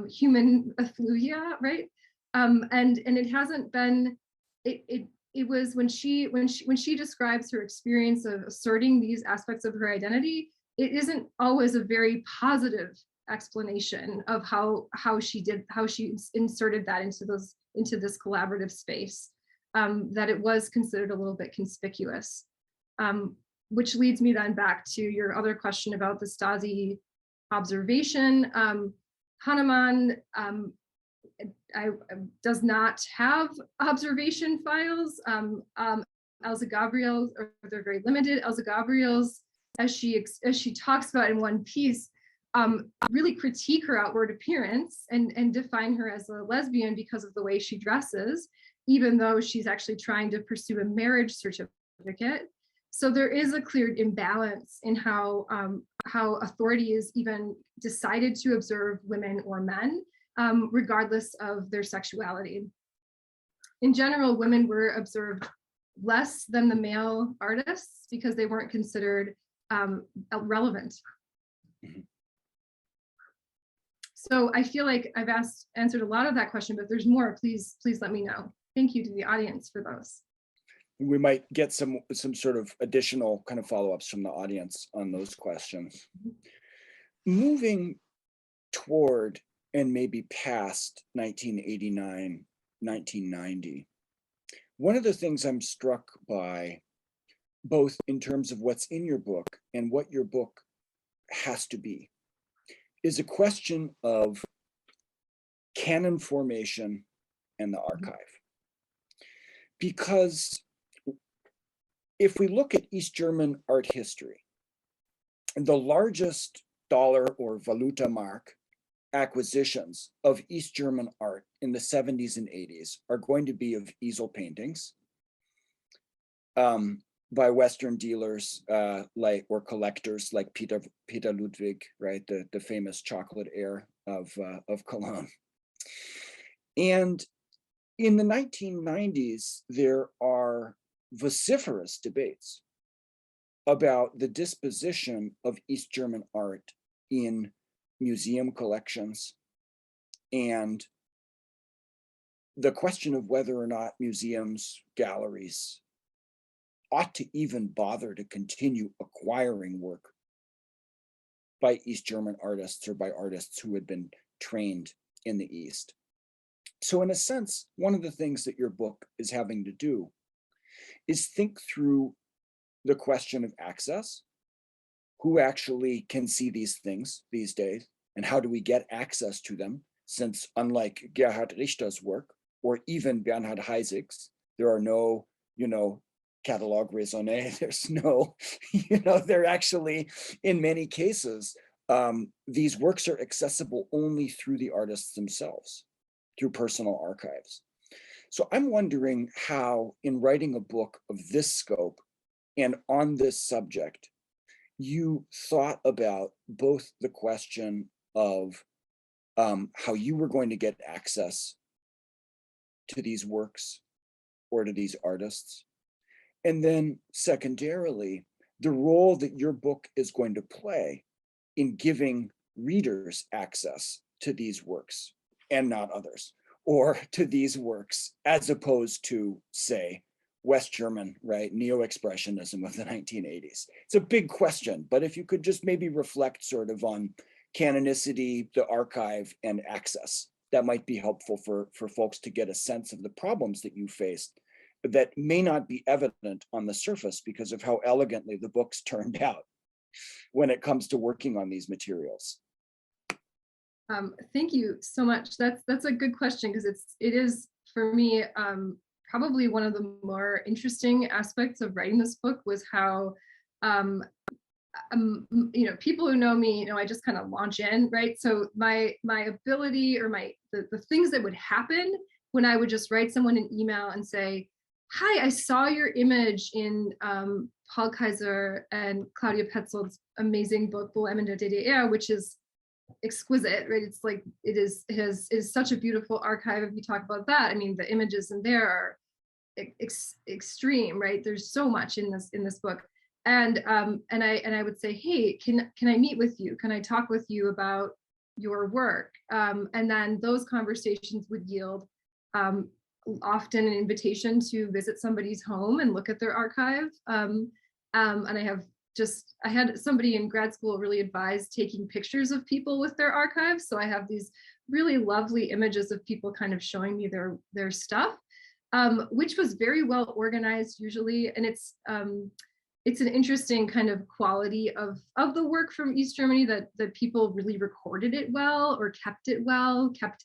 human effluvia, right? And it hasn't been. It was when she describes her experience of asserting these aspects of her identity, it isn't always a very positive explanation of how she inserted that into this collaborative space, that it was considered a little bit conspicuous, which leads me then back to your other question about the Stasi observation. Hahnemann does not have observation files. Elsa Gabriel, or they're very limited. Elsa Gabriel's, as she talks about in one piece, really critique her outward appearance and define her as a lesbian because of the way she dresses, even though she's actually trying to pursue a marriage certificate. So there is a clear imbalance in how authorities even decided to observe women or men, regardless of their sexuality. In general, women were observed less than the male artists because they weren't considered relevant. So I feel like I've answered a lot of that question, but there's more. Please let me know. Thank you to the audience for those. We might get some sort of additional kind of follow-ups from the audience on those questions. Moving toward and maybe past 1989, 1990, one of the things I'm struck by, both in terms of what's in your book and what your book has to be, is a question of canon formation and the archive. Because if we look at East German art history, the largest dollar or Valuta mark acquisitions of East German art in the 70s and 80s are going to be of easel paintings by Western dealers or collectors like Peter Ludwig, right, the famous chocolate heir of Cologne. And in the 1990s, there are vociferous debates about the disposition of East German art in museum collections, and the question of whether or not museums, galleries ought to even bother to continue acquiring work by East German artists or by artists who had been trained in the East. So in a sense, one of the things that your book is having to do is think through the question of access. Who actually can see these things these days? And how do we get access to them? Since unlike Gerhard Richter's work, or even Bernhard Heisig's, there are no, catalog raisonné, there's no, they're actually, in many cases, these works are accessible only through the artists themselves, through personal archives. So I'm wondering how, in writing a book of this scope and on this subject, you thought about both the question of how you were going to get access to these works or to these artists, and then secondarily, the role that your book is going to play in giving readers access to these works and not others, or to these works as opposed to, say, West German, right, neo-expressionism of the 1980s. It's a big question, but if you could just maybe reflect sort of on canonicity, the archive, and access, that might be helpful for folks to get a sense of the problems that you faced that may not be evident on the surface because of how elegantly the books turned out when it comes to working on these materials. Thank you so much. That's a good question, because it is for me probably one of the more interesting aspects of writing this book was how people who know me, I just kind of launch in, right? So my ability, or the things that would happen when I would just write someone an email and say, hi, I saw your image in Paul Kaiser and Claudia Petzold's amazing book, Bohème in der DDR, which is exquisite, right? It's like, it is such a beautiful archive. If you talk about that, I mean, the images in there are extreme, right? There's so much in this book. And I would say, hey, can I meet with you? Can I talk with you about your work? And then those conversations would yield often an invitation to visit somebody's home and look at their archive. And I had somebody in grad school really advise taking pictures of people with their archives. So I have these really lovely images of people kind of showing me their stuff, which was very well organized usually. And it's an interesting kind of quality of the work from East Germany that people really recorded it well, or kept it well, kept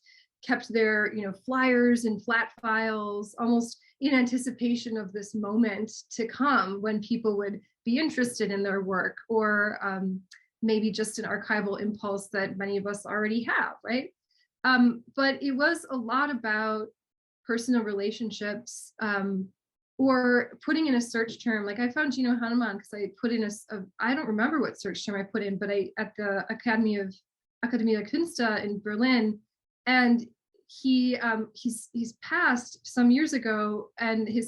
their flyers and flat files, almost in anticipation of this moment to come when people would be interested in their work, or maybe just an archival impulse that many of us already have, right? But it was a lot about personal relationships, or putting in a search term. Like I found Gino Hahnemann because I put in I don't remember what search term I put in, but at the Akademie der Künste in Berlin, and he's passed some years ago, and he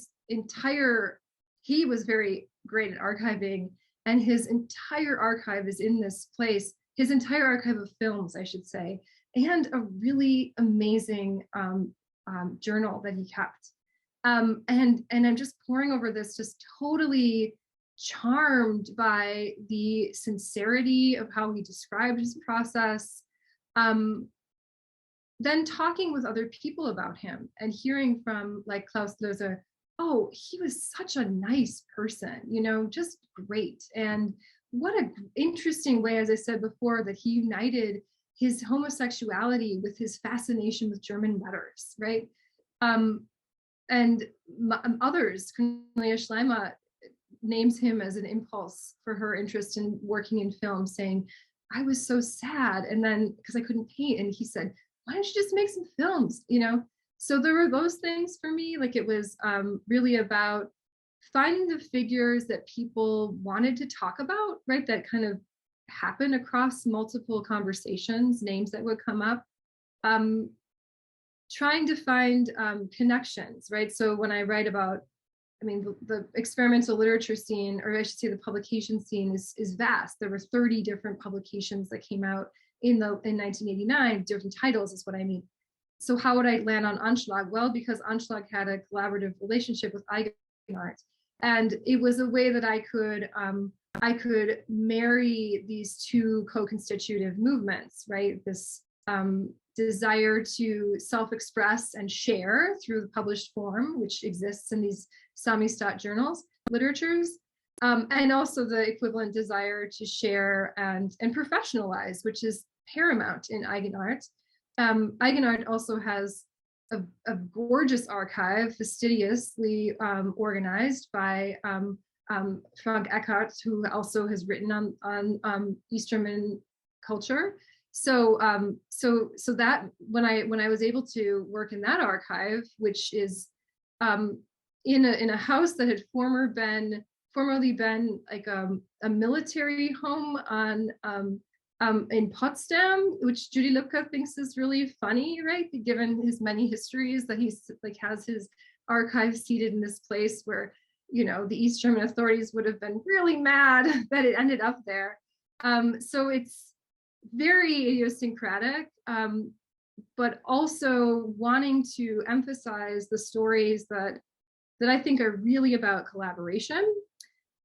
was very great at archiving, and his entire archive is in this place, his entire archive of films, I should say, and a really amazing journal that he kept. And I'm just poring over this, just totally charmed by the sincerity of how he described his process. Then talking with other people about him and hearing from like Klaus Löser, oh, he was such a nice person, just great. And what an interesting way, as I said before, that he united his homosexuality with his fascination with German letters, right? And others, Cornelia Schleimer names him as an impulse for her interest in working in film, saying, I was so sad, and then because I couldn't paint, and he said, why don't you just make some films, So there were those things for me. Like it was really about finding the figures that people wanted to talk about, right? That kind of happen across multiple conversations, names that would come up. Trying to find connections, right? So when I write about, the experimental literature scene, or I should say the publication scene is vast. There were 30 different publications that came out in 1989, different titles is what I mean. So how would I land on Anschlag? Well, because Anschlag had a collaborative relationship with Eigenart, and it was a way that I could marry these two co-constitutive movements, right? This desire to self-express and share through the published form, which exists in these Samistat journals, literatures, and also the equivalent desire to share and professionalize, which is paramount in Eigenart. Eigenart also has a gorgeous archive, fastidiously organized by Frank Eckhardt, who also has written on East German culture. So that when I was able to work in that archive, which is in a house that had formerly been like a military home on in Potsdam, which Judy Lipka thinks is really funny, right? Given his many histories, that he's like has his archive seated in this place where, you know, the East German authorities would have been really mad that it ended up there. So it's very idiosyncratic, but also wanting to emphasize the stories that I think are really about collaboration,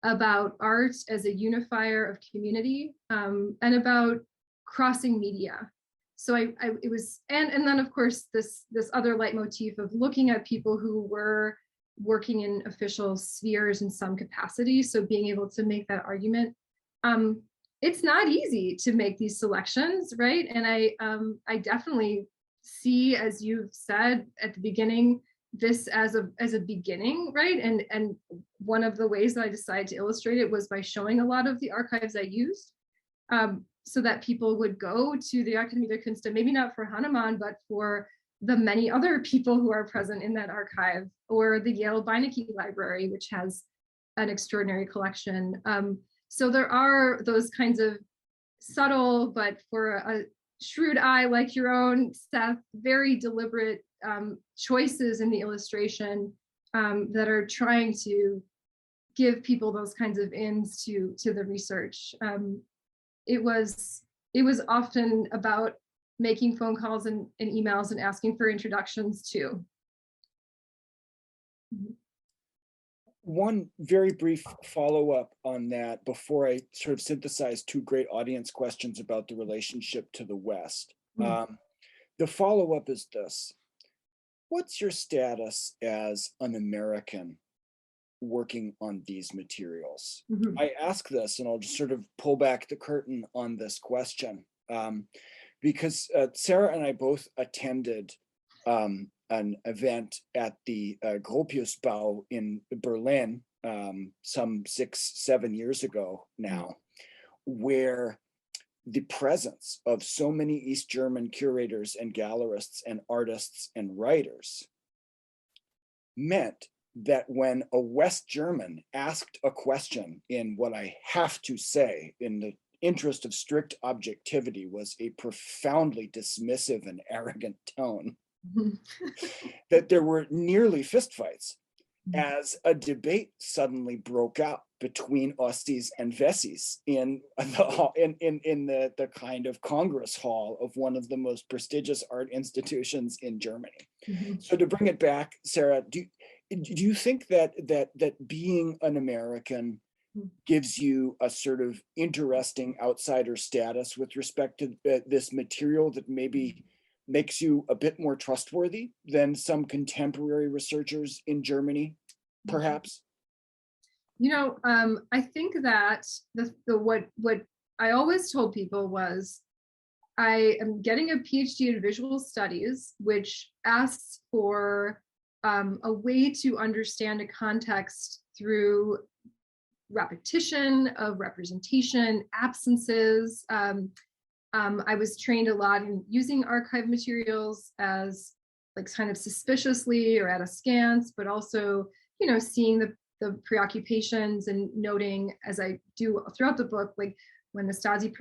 about art as a unifier of community, and about crossing media. So it was, and then of course this other leitmotif of looking at people who were working in official spheres in some capacity. So being able to make that argument. It's not easy to make these selections, right? And I definitely see, as you've said at the beginning, this as a beginning, right? And one of the ways that I decided to illustrate it was by showing a lot of the archives I used, so that people would go to the Akademie der Künste, maybe not for Hahnemann, but for the many other people who are present in that archive, or the Yale Beinecke Library, which has an extraordinary collection. So there are those kinds of subtle, but for a shrewd eye like your own, Seth, very deliberate choices in the illustration that are trying to give people those kinds of ins to the research. It was often about making phone calls and emails and asking for introductions too. One very brief follow-up on that before I sort of synthesize two great audience questions about the relationship to the West. The follow-up is this: what's your status as an American working on these materials? I ask this, and I'll just sort of pull back the curtain on this question, because Sara and I both attended an event at the Gropiusbau in Berlin some 6-7 years ago now, where the presence of so many East German curators and gallerists and artists and writers meant that when a West German asked a question in what I have to say, in the interest of strict objectivity, was a profoundly dismissive and arrogant tone, that there were nearly fistfights as a debate suddenly broke out between Ostis and Wessis in the kind of Congress hall of one of the most prestigious art institutions in Germany. So to bring it back, Sara, do you think that being an American gives you a sort of interesting outsider status with respect to this material that maybe makes you a bit more trustworthy than some contemporary researchers in Germany, perhaps? You know, I think that what I always told people was, I am getting a PhD in visual studies, which asks for a way to understand a context through repetition of representation, absences. I was trained a lot in using archive materials as like kind of suspiciously or at askance, but also, you know, seeing the preoccupations and noting, as I do throughout the book, like when the Stasi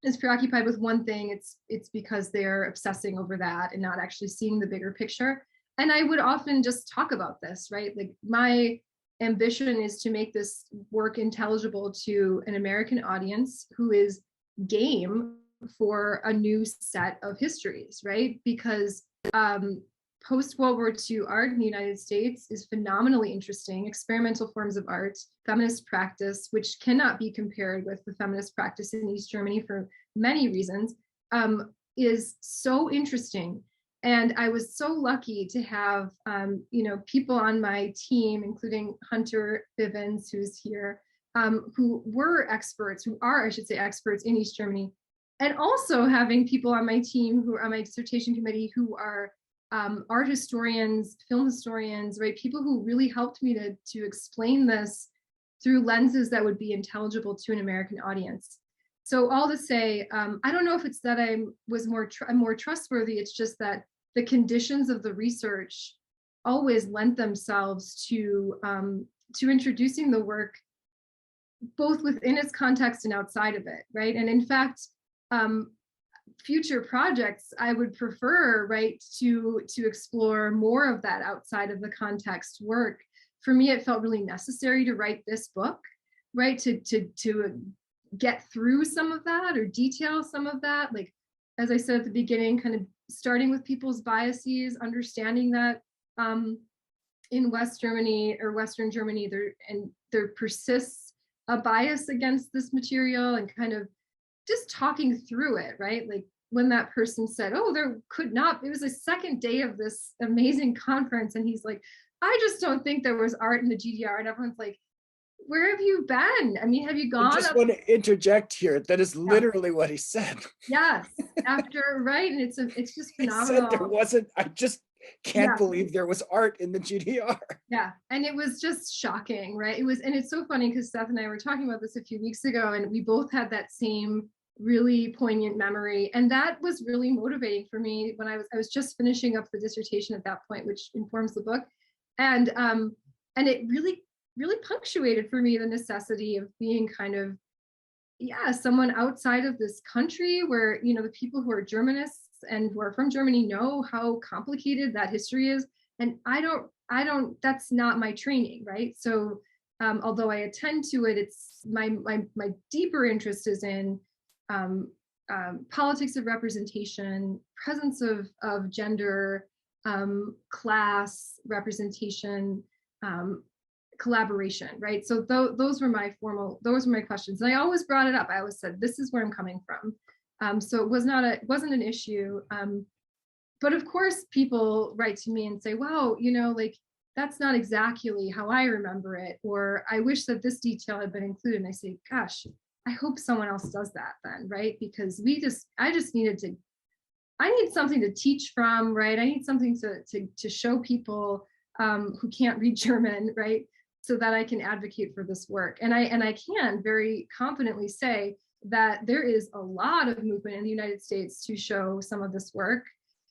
is preoccupied with one thing, it's because they're obsessing over that and not actually seeing the bigger picture. And I would often just talk about this, right? Like my ambition is to make this work intelligible to an American audience who is game for a new set of histories, right? Because post-World War II art in the United States is phenomenally interesting. Experimental forms of art, feminist practice, which cannot be compared with the feminist practice in East Germany for many reasons, is so interesting. And I was so lucky to have, people on my team, including Hunter Bivens, who's here, who were experts, who are, I should say, experts in East Germany, and also having people on my team who are on my dissertation committee who are art historians, film historians, right? People who really helped me to explain this through lenses that would be intelligible to an American audience. So all to say, I don't know if it's that I'm more trustworthy. It's just that the conditions of the research always lent themselves to introducing the work both within its context and outside of it, right? And in fact, future projects, I would prefer, right, to explore more of that outside of the context work. For me, it felt really necessary to write this book, right, to get through some of that or detail some of that. Like, as I said at the beginning, kind of starting with people's biases, understanding that in West Germany or Western Germany, there persists a bias against this material, and kind of just talking through it, right? Like when that person said, oh, there could not, it was the second day of this amazing conference, and he's like, I just don't think there was art in the GDR. And everyone's like, where have you been? I mean, have you gone? I just want to interject here. That is literally what he said. Yes, after, right? And it's just phenomenal. He said there wasn't, I just can't believe there was art in the GDR. Yeah, and it was just shocking, right? It was, and it's so funny because Seth and I were talking about this a few weeks ago, and we both had that same really poignant memory. And that was really motivating for me when I was just finishing up the dissertation at that point, which informs the book. And it really punctuated for me the necessity of being kind of, someone outside of this country where, the people who are Germanists and who are from Germany know how complicated that history is. And I don't, that's not my training, right? So although I attend to it, it's my deeper interest is in politics of representation, presence of gender, class representation, collaboration, right? So those were my questions. And I always brought it up. I always said, this is where I'm coming from. So it wasn't an issue. But of course, people write to me and say, wow, like, that's not exactly how I remember it, or I wish that this detail had been included. And I say, gosh, I hope someone else does that then, right? Because I need something to teach from, right? I need something to show people who can't read German, right? So that I can advocate for this work. And I can very confidently say that there is a lot of movement in the United States to show some of this work.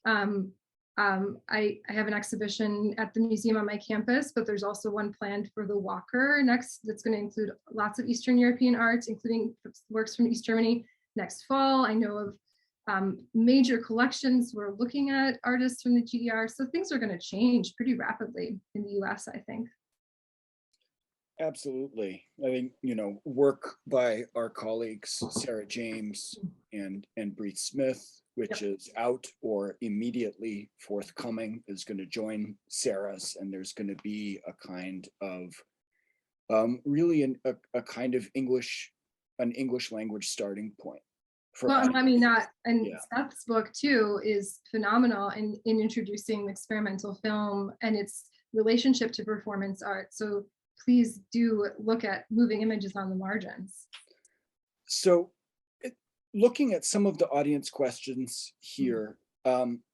I have an exhibition at the museum on my campus, but there's also one planned for the Walker next that's going to include lots of Eastern European art, including works from East Germany next fall. I know of major collections who are looking at artists from the GDR. So things are going to change pretty rapidly in the US, I think. Absolutely. I think, work by our colleagues, Sarah James and Breeth Smith, which is out or immediately forthcoming, is going to join Sarah's, and there's going to be a kind of really a kind of an English language starting point. Seth's book too is phenomenal in introducing experimental film and its relationship to performance art. So please do look at moving images on the margins. So looking at some of the audience questions here,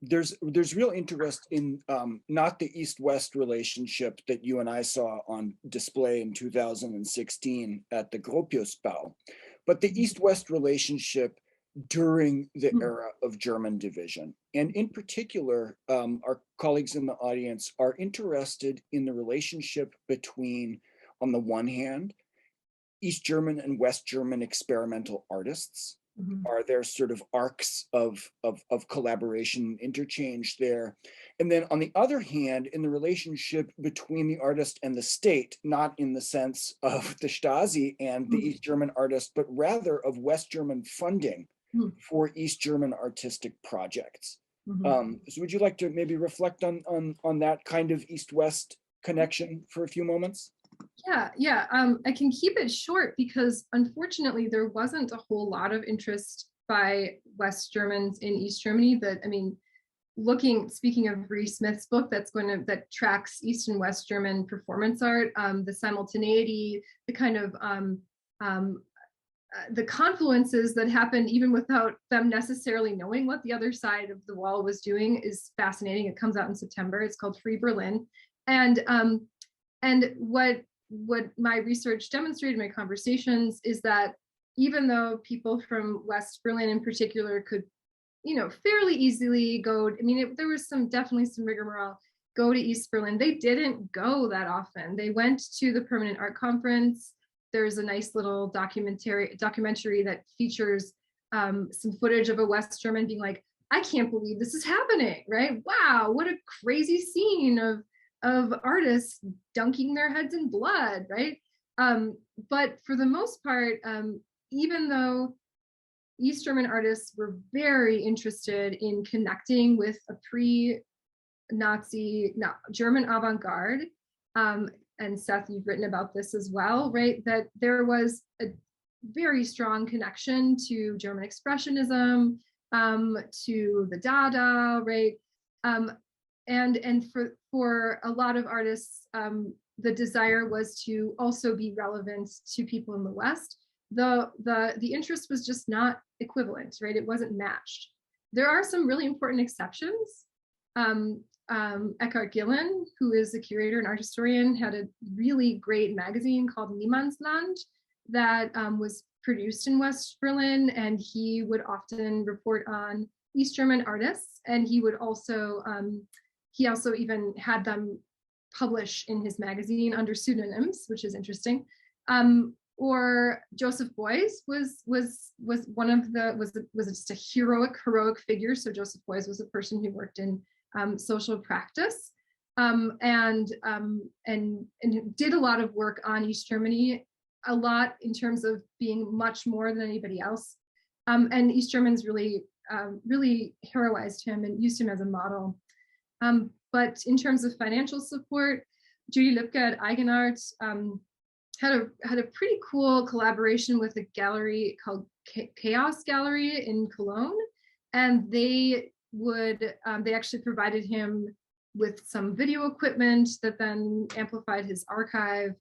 there's real interest in not the East-West relationship that you and I saw on display in 2016 at the Gropiusbau, but the East-West relationship during the era of German division. And in particular, our colleagues in the audience are interested in the relationship between, on the one hand, East German and West German experimental artists. Are there sort of arcs of collaboration, interchange there? And then on the other hand, in the relationship between the artist and the state, not in the sense of the Stasi and the East German artist, but rather of West German funding for East German artistic projects. Mhm. So would you like to maybe reflect on that kind of East-West connection for a few moments? Yeah. I can keep it short because unfortunately there wasn't a whole lot of interest by West Germans in East Germany. Speaking of Bree Smith's book that tracks East and West German performance art, the simultaneity, the kind of the confluences that happened even without them necessarily knowing what the other side of the wall was doing is fascinating. It comes out in September. It's called Free Berlin, and what my research demonstrated, my conversations, is that even though people from West Berlin in particular could, fairly easily go, there was definitely some rigmarole, go to East Berlin, they didn't go that often. They went to the Permanent Art Conference. There's a nice little documentary that features some footage of a West German being like, I can't believe this is happening, right? Wow, what a crazy scene of artists dunking their heads in blood, right? But for the most part, even though East German artists were very interested in connecting with a pre-Nazi German avant-garde, and Seth, you've written about this as well, right? That there was a very strong connection to German Expressionism, to the Dada, right? And for a lot of artists, the desire was to also be relevant to people in the West. The interest was just not equivalent, right? It wasn't matched. There are some really important exceptions. Eckhart Gillen, who is a curator and art historian, had a really great magazine called Niemandsland that was produced in West Berlin, and he would often report on East German artists, and he also even had them publish in his magazine under pseudonyms, which is interesting. Or Joseph Beuys was just a heroic figure. So Joseph Beuys was a person who worked in social practice and did a lot of work on East Germany, a lot in terms of being much more than anybody else. And East Germans really heroized him and used him as a model. But in terms of financial support, Judy Lipke at Eigenart had a pretty cool collaboration with a gallery called Chaos Gallery in Cologne, and they actually provided him with some video equipment that then amplified his archive.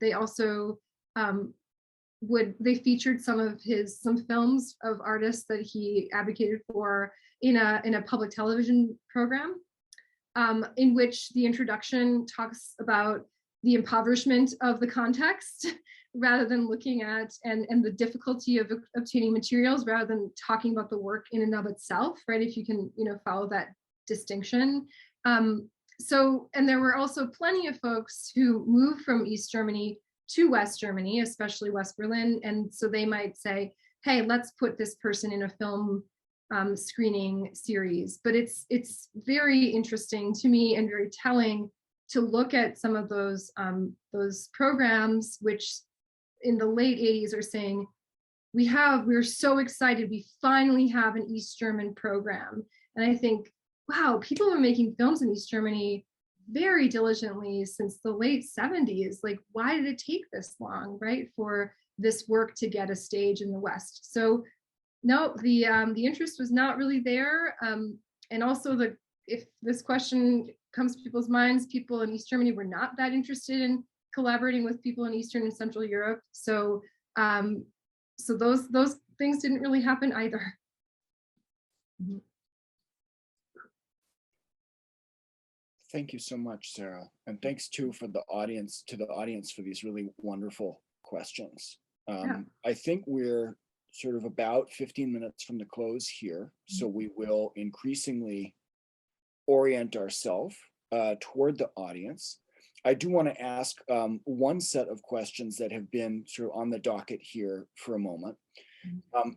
They also they featured some films of artists that he advocated for in a public television program, in which the introduction talks about the impoverishment of the context rather than looking at and the difficulty of obtaining materials rather than talking about the work in and of itself, right? If you can, follow that distinction. And there were also plenty of folks who moved from East Germany to West Germany, especially West Berlin. And so they might say, hey, let's put this person in a film screening series. But it's very interesting to me and very telling to look at some of those programs, which in the late 80s are saying, we're so excited, we finally have an East German program. And I think, wow, people are making films in East Germany very diligently since the late 70s. Like, why did it take this long, right, for this work to get a stage in the West? So no, the interest was not really there. And also if this question comes to people's minds, people in East Germany were not that interested in collaborating with people in Eastern and Central Europe. So those things didn't really happen either. Mm-hmm. Thank you so much, Sara. And thanks too to the audience for these really wonderful questions. I think we're sort of about 15 minutes from the close here. So we will increasingly orient ourselves toward the audience. I do want to ask one set of questions that have been sort of on the docket here for a moment.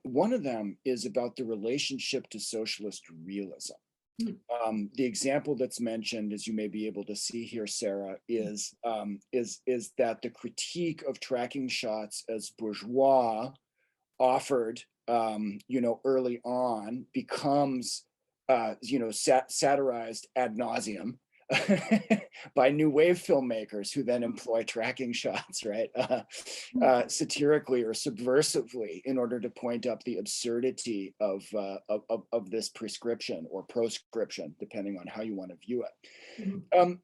One of them is about the relationship to socialist realism. The example that's mentioned, as you may be able to see here, Sara, is that the critique of tracking shots as bourgeois offered early on becomes, satirized ad nauseum by new wave filmmakers who then employ tracking shots, right? Satirically or subversively in order to point up the absurdity of this prescription or proscription, depending on how you want to view it.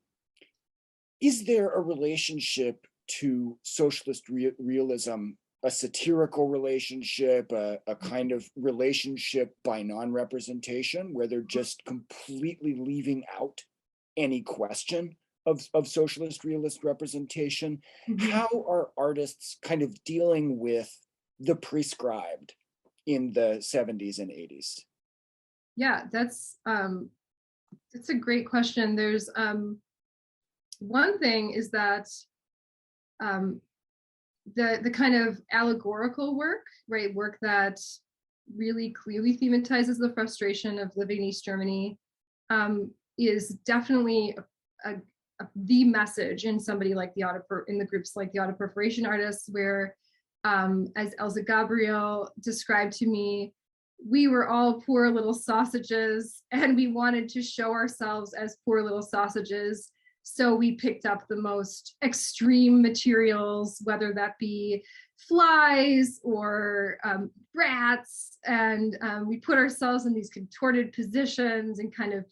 Is there a relationship to socialist realism, a satirical relationship, a kind of relationship by non-representation, where they're just completely leaving out any question of socialist realist representation? How are artists kind of dealing with the prescribed in the 70s and 80s? Yeah, that's a great question. There's one thing is that the kind of allegorical work, right? Work that really clearly thematizes the frustration of living in East Germany is definitely the message in somebody like in the groups like the autoperforation artists, where as Elsa Gabriel described to me, we were all poor little sausages and we wanted to show ourselves as poor little sausages. So we picked up the most extreme materials, whether that be flies or rats, and we put ourselves in these contorted positions and kind of,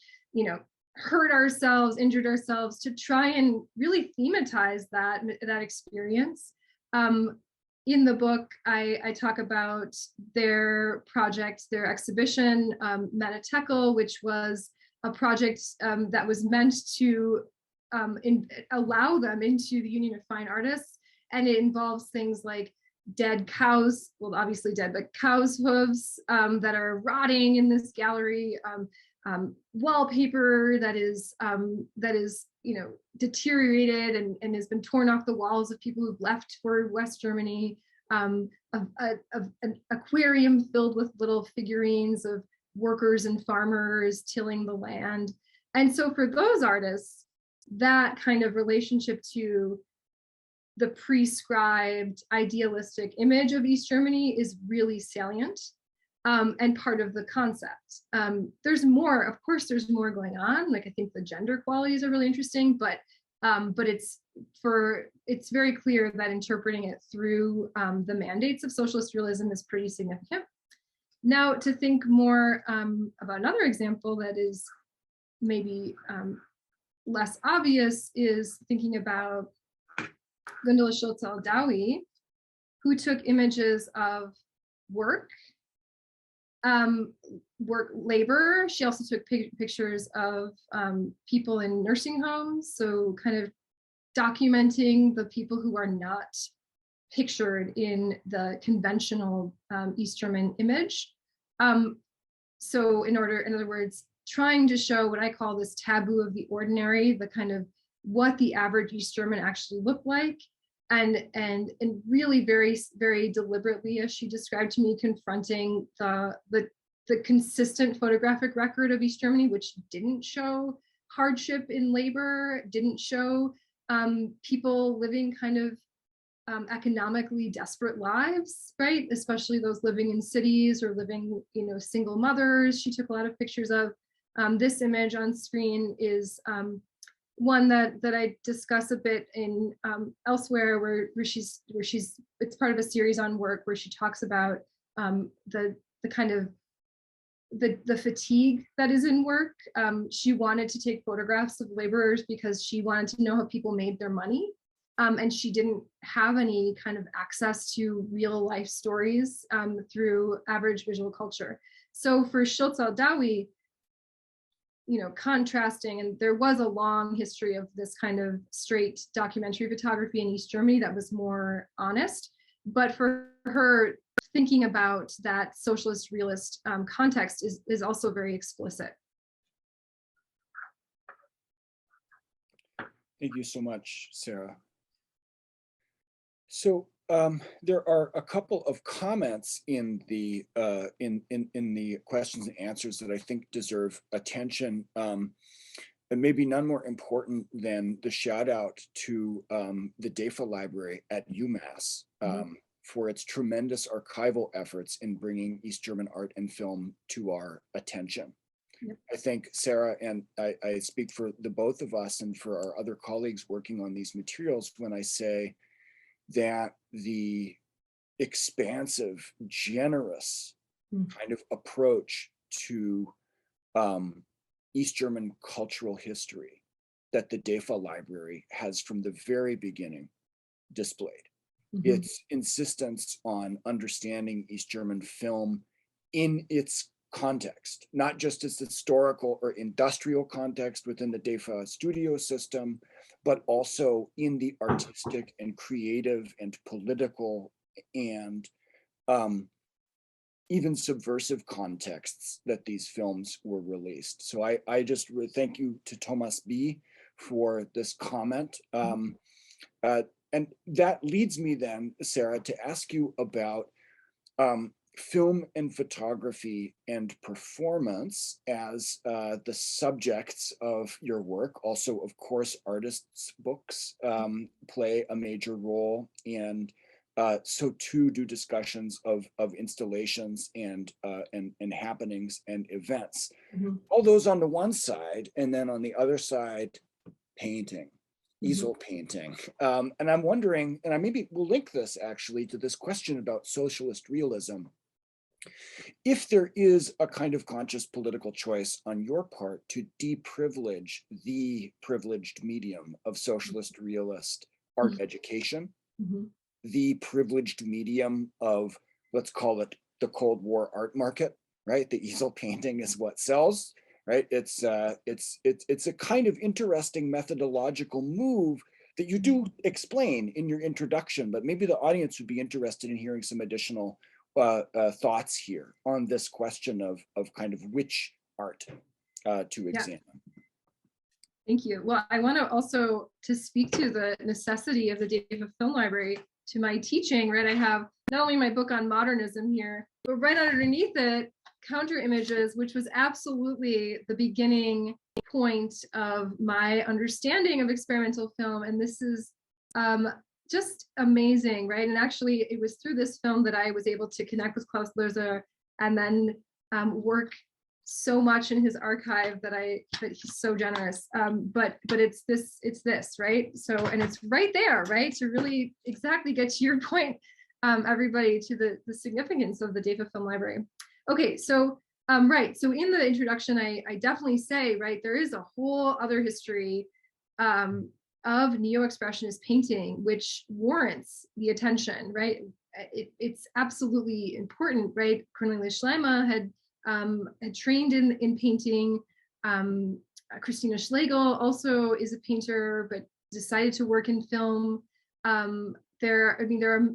hurt ourselves, injured ourselves to try and really thematize that experience. In the book, I talk about their project, their exhibition, Metatekel, which was a project that was meant to allow them into the Union of Fine Artists. And it involves things like dead cows, well, obviously dead, but cows' hooves that are rotting in this gallery, wallpaper that is deteriorated and has been torn off the walls of people who've left for West Germany, an aquarium filled with little figurines of workers and farmers tilling the land. And so for those artists, that kind of relationship to the prescribed idealistic image of East Germany is really salient and part of the concept. There's more, of course, there's more going on. Like, I think the gender qualities are really interesting, but it's very clear that interpreting it through the mandates of socialist realism is pretty significant. Now, to think more about another example that is maybe less obvious is thinking about Gundula Schulze-Aldawi, who took images of work labor. She also took pictures of people in nursing homes, so kind of documenting the people who are not pictured in the conventional East German image. So in other words, trying to show what I call this taboo of the ordinary, the kind of what the average East German actually looked like, and really very, very deliberately, as she described to me, confronting the consistent photographic record of East Germany, which didn't show hardship in labor, didn't show people living kind of economically desperate lives, right? Especially those living in cities or living, single mothers. She took a lot of pictures of. This image on screen is one that I discuss a bit in elsewhere, where it's part of a series on work where she talks about the kind of the fatigue that is in work. She wanted to take photographs of laborers because she wanted to know how people made their money. And she didn't have any kind of access to real life stories through average visual culture. So for Schulze-Aldawi, contrasting, and there was a long history of this kind of straight documentary photography in East Germany that was more honest, but for her, thinking about that socialist realist context is also very explicit. Thank you so much, Sarah. So there are a couple of comments in the questions and answers that I think deserve attention, and maybe none more important than the shout out to the DEFA library at UMass. for its tremendous archival efforts in bringing East German art and film to our attention. Yep. I think Sarah, and I speak for the both of us and for our other colleagues working on these materials when I say that the expansive, generous kind of approach to East German cultural history that the DEFA library has from the very beginning displayed. Its insistence on understanding East German film in its context, not just its historical or industrial context within the DEFA studio system, but also in the artistic and creative and political and even subversive contexts that these films were released. So I just thank you to Thomas B. for this comment. And that leads me then, Sarah, to ask you about film and photography and performance as the subjects of your work. Also, of course, artists' books play a major role, and so too do discussions of installations and happenings and events. All those on the one side, and then on the other side, painting. Easel painting. And I'm wondering, and I maybe will link this actually to this question about socialist realism. If there is a kind of conscious political choice on your part to deprivilege the privileged medium of socialist realist art education, the privileged medium of, let's call it the Cold War art market, right? The easel painting is what sells. Right, it's a kind of interesting methodological move that you do explain in your introduction, but maybe the audience would be interested in hearing some additional thoughts here on this question of kind of which art to examine. Thank you. Well, I want to also to speak to the necessity of the DEFA Film Library to my teaching, right? I have not only my book on modernism here, but right underneath it, Counter Images, which was absolutely the beginning point of my understanding of experimental film. And this is just amazing, right? And actually, it was through this film that I was able to connect with Klaus Lerzer and then work so much in his archive that he's so generous. But it's this, right? So, and it's right there, right? To really exactly get to your point, everybody, to the significance of the DEFA Film Library. Okay, so right, so in the introduction, I definitely say, right, there is a whole other history of neo-expressionist painting, which warrants the attention, right? It's absolutely important, right? Cornelia Schleimer had trained in painting. Christina Schlegel also is a painter, but decided to work in film. There are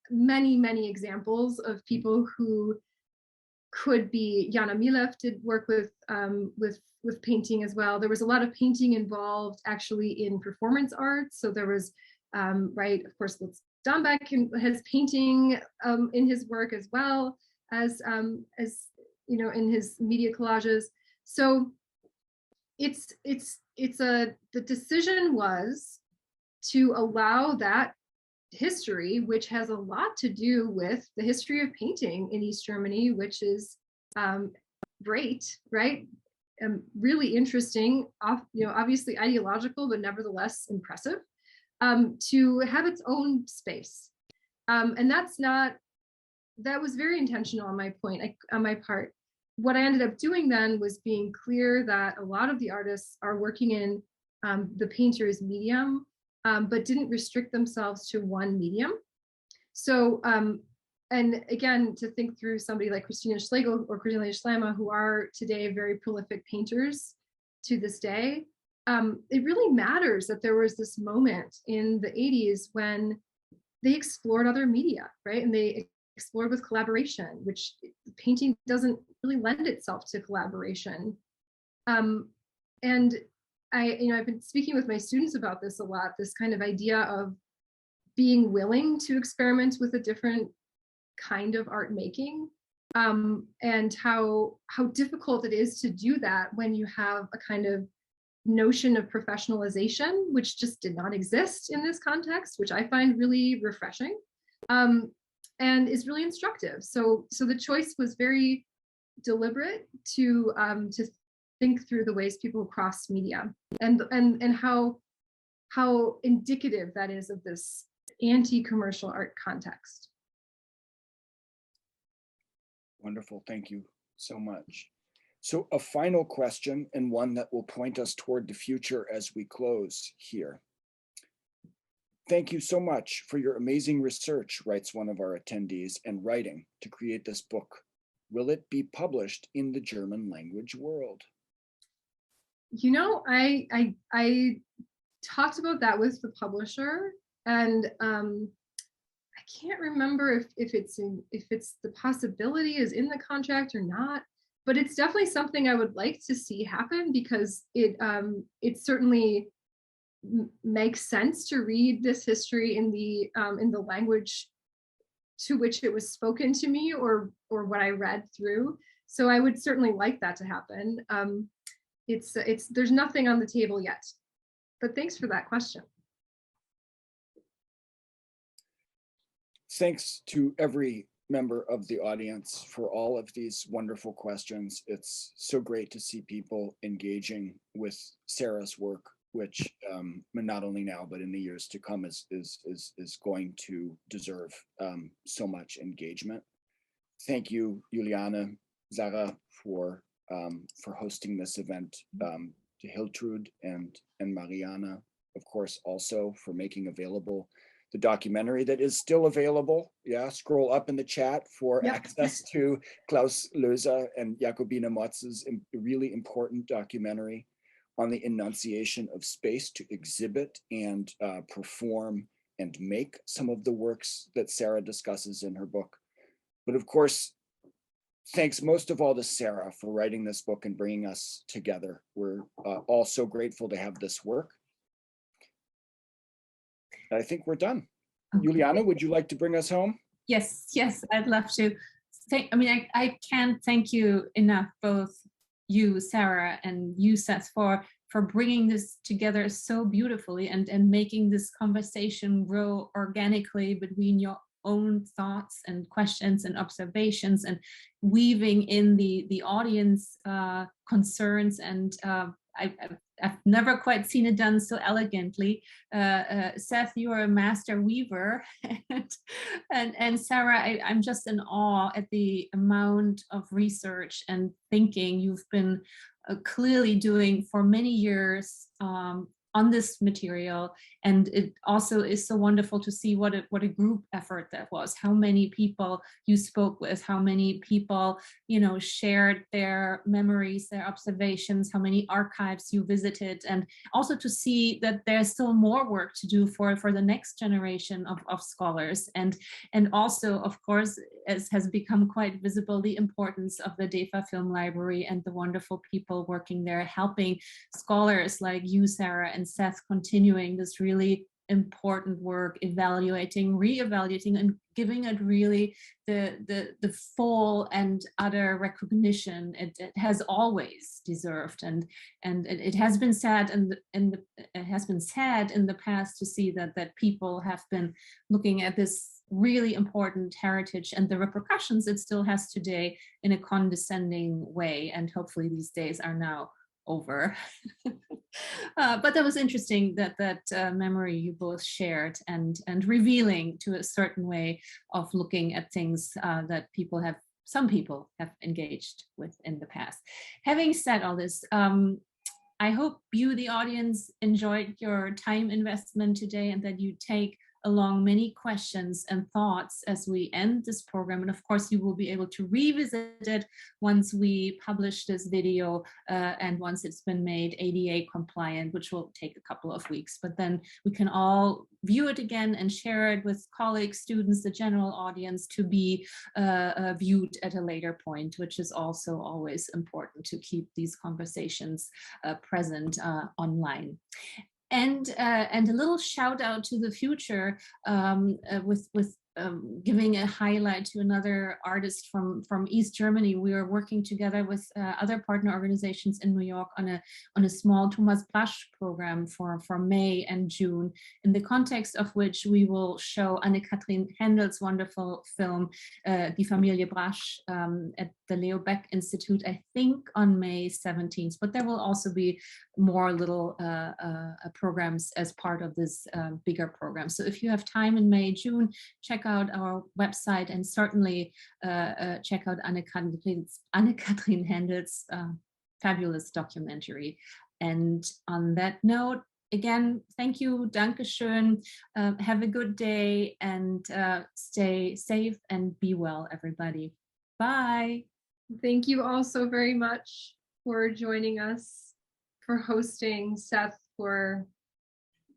many examples of people who could be. Jana Milev did work with painting as well. There was a lot of painting involved actually in performance art. So there was, right, of course, Lutz Dombeck has painting in his work as well as you know, in his media collages. So the decision was to allow that history, which has a lot to do with the history of painting in East Germany, which is great, right? Really interesting, you know, obviously ideological, but nevertheless impressive, to have its own space. And that was very intentional on my part. What I ended up doing then was being clear that a lot of the artists are working in the painter's medium, but didn't restrict themselves to one medium. So, and again, to think through somebody like Christina Schlegel or Cornelia Schleimer, who are today very prolific painters to this day, it really matters that there was this moment in the 80s when they explored other media, right? And they explored with collaboration, which painting doesn't really lend itself to collaboration. And I've been speaking with my students about this a lot, this kind of idea of being willing to experiment with a different kind of art making, and how difficult it is to do that when you have a kind of notion of professionalization, which just did not exist in this context, which I find really refreshing. and is really instructive. So the choice was very deliberate to think through the ways people cross media and how indicative that is of this anti-commercial art context. Wonderful, thank you so much. So a final question, and one that will point us toward the future as we close here. Thank you so much for your amazing research, writes one of our attendees, and writing to create this book. Will it be published in the German language world? You know, I talked about that with the publisher, and I can't remember if it's the possibility is in the contract or not, but it's definitely something I would like to see happen, because it certainly makes sense to read this history in the language to which it was spoken to me, or what I read through. So I would certainly like that to happen. There's nothing on the table yet, but thanks for that question. Thanks to every member of the audience for all of these wonderful questions. It's so great to see people engaging with Sara's work, which not only now, but in the years to come is going to deserve so much engagement. Thank you, Juliane, Sara, for hosting this event, to Hiltrud and Mariana, of course, also for making available the documentary that is still available. Yeah, scroll up in the chat for access to Klaus Löser and Jakobine Motz's really important documentary on the enunciation of space to exhibit and perform and make some of the works that Sara discusses in her book. But of course, thanks most of all to Sara for writing this book and bringing us together. We're all so grateful to have this work. I think we're done. Okay. Juliana, would you like to bring us home? Yes, I'd love to. I can't thank you enough, both you, Sara, and you, Seth, for bringing this together so beautifully and making this conversation grow organically between your own thoughts and questions and observations, and weaving in the audience concerns. And I've never quite seen it done so elegantly. Seth, you are a master weaver, and Sara, I'm just in awe at the amount of research and thinking you've been clearly doing for many years on this material. And it also is so wonderful to see what a group effort that was, how many people you spoke with, how many people, shared their memories, their observations, how many archives you visited, and also to see that there's still more work to do for the next generation of scholars. And also, of course, as has become quite visible, the importance of the DEFA Film Library and the wonderful people working there, helping scholars like you, Sara, and Seth, continuing this really important work, evaluating, re-evaluating, and giving it really the full and utter recognition it has always deserved. And it has been said, it has been said in the past, to see that people have been looking at this really important heritage and the repercussions it still has today in a condescending way. And hopefully these days are now over. But that was interesting that memory you both shared, and revealing to a certain way of looking at things that some people have engaged with in the past. Having said all this, I hope you, the audience, enjoyed your time investment today, and that you take along many questions and thoughts as we end this program. And of course, you will be able to revisit it once we publish this video and once it's been made ADA compliant, which will take a couple of weeks. But then we can all view it again and share it with colleagues, students, the general audience, to be viewed at a later point, which is also always important to keep these conversations present online. And a little shout out to the future with giving a highlight to another artist from East Germany. We are working together with other partner organizations in New York on a small Thomas Brasch program for May and June, in the context of which we will show Anne-Kathrin Händel's wonderful film Die Familie Brasch at the Leo Baeck Institute, I think on May 17th, but there will also be more little programs as part of this bigger program. So if you have time in May, June, check out our website, and certainly check out Anne-Kathrin Händel's fabulous documentary. And on that note, again, thank you, Dankeschön. Have a good day, and stay safe and be well, everybody. Bye. Thank you all so very much for joining us, for hosting, Seth, for,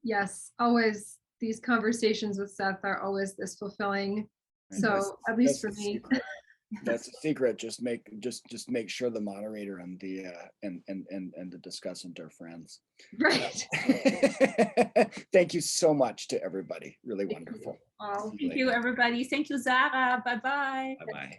yes, always these conversations with Seth are always this fulfilling. So at least for me. That's a secret. Just make sure the moderator and the discussant are friends. Right. Thank you so much to everybody. Really wonderful. Thank you, everybody. Thank you, Sara. Bye-bye. Bye-bye.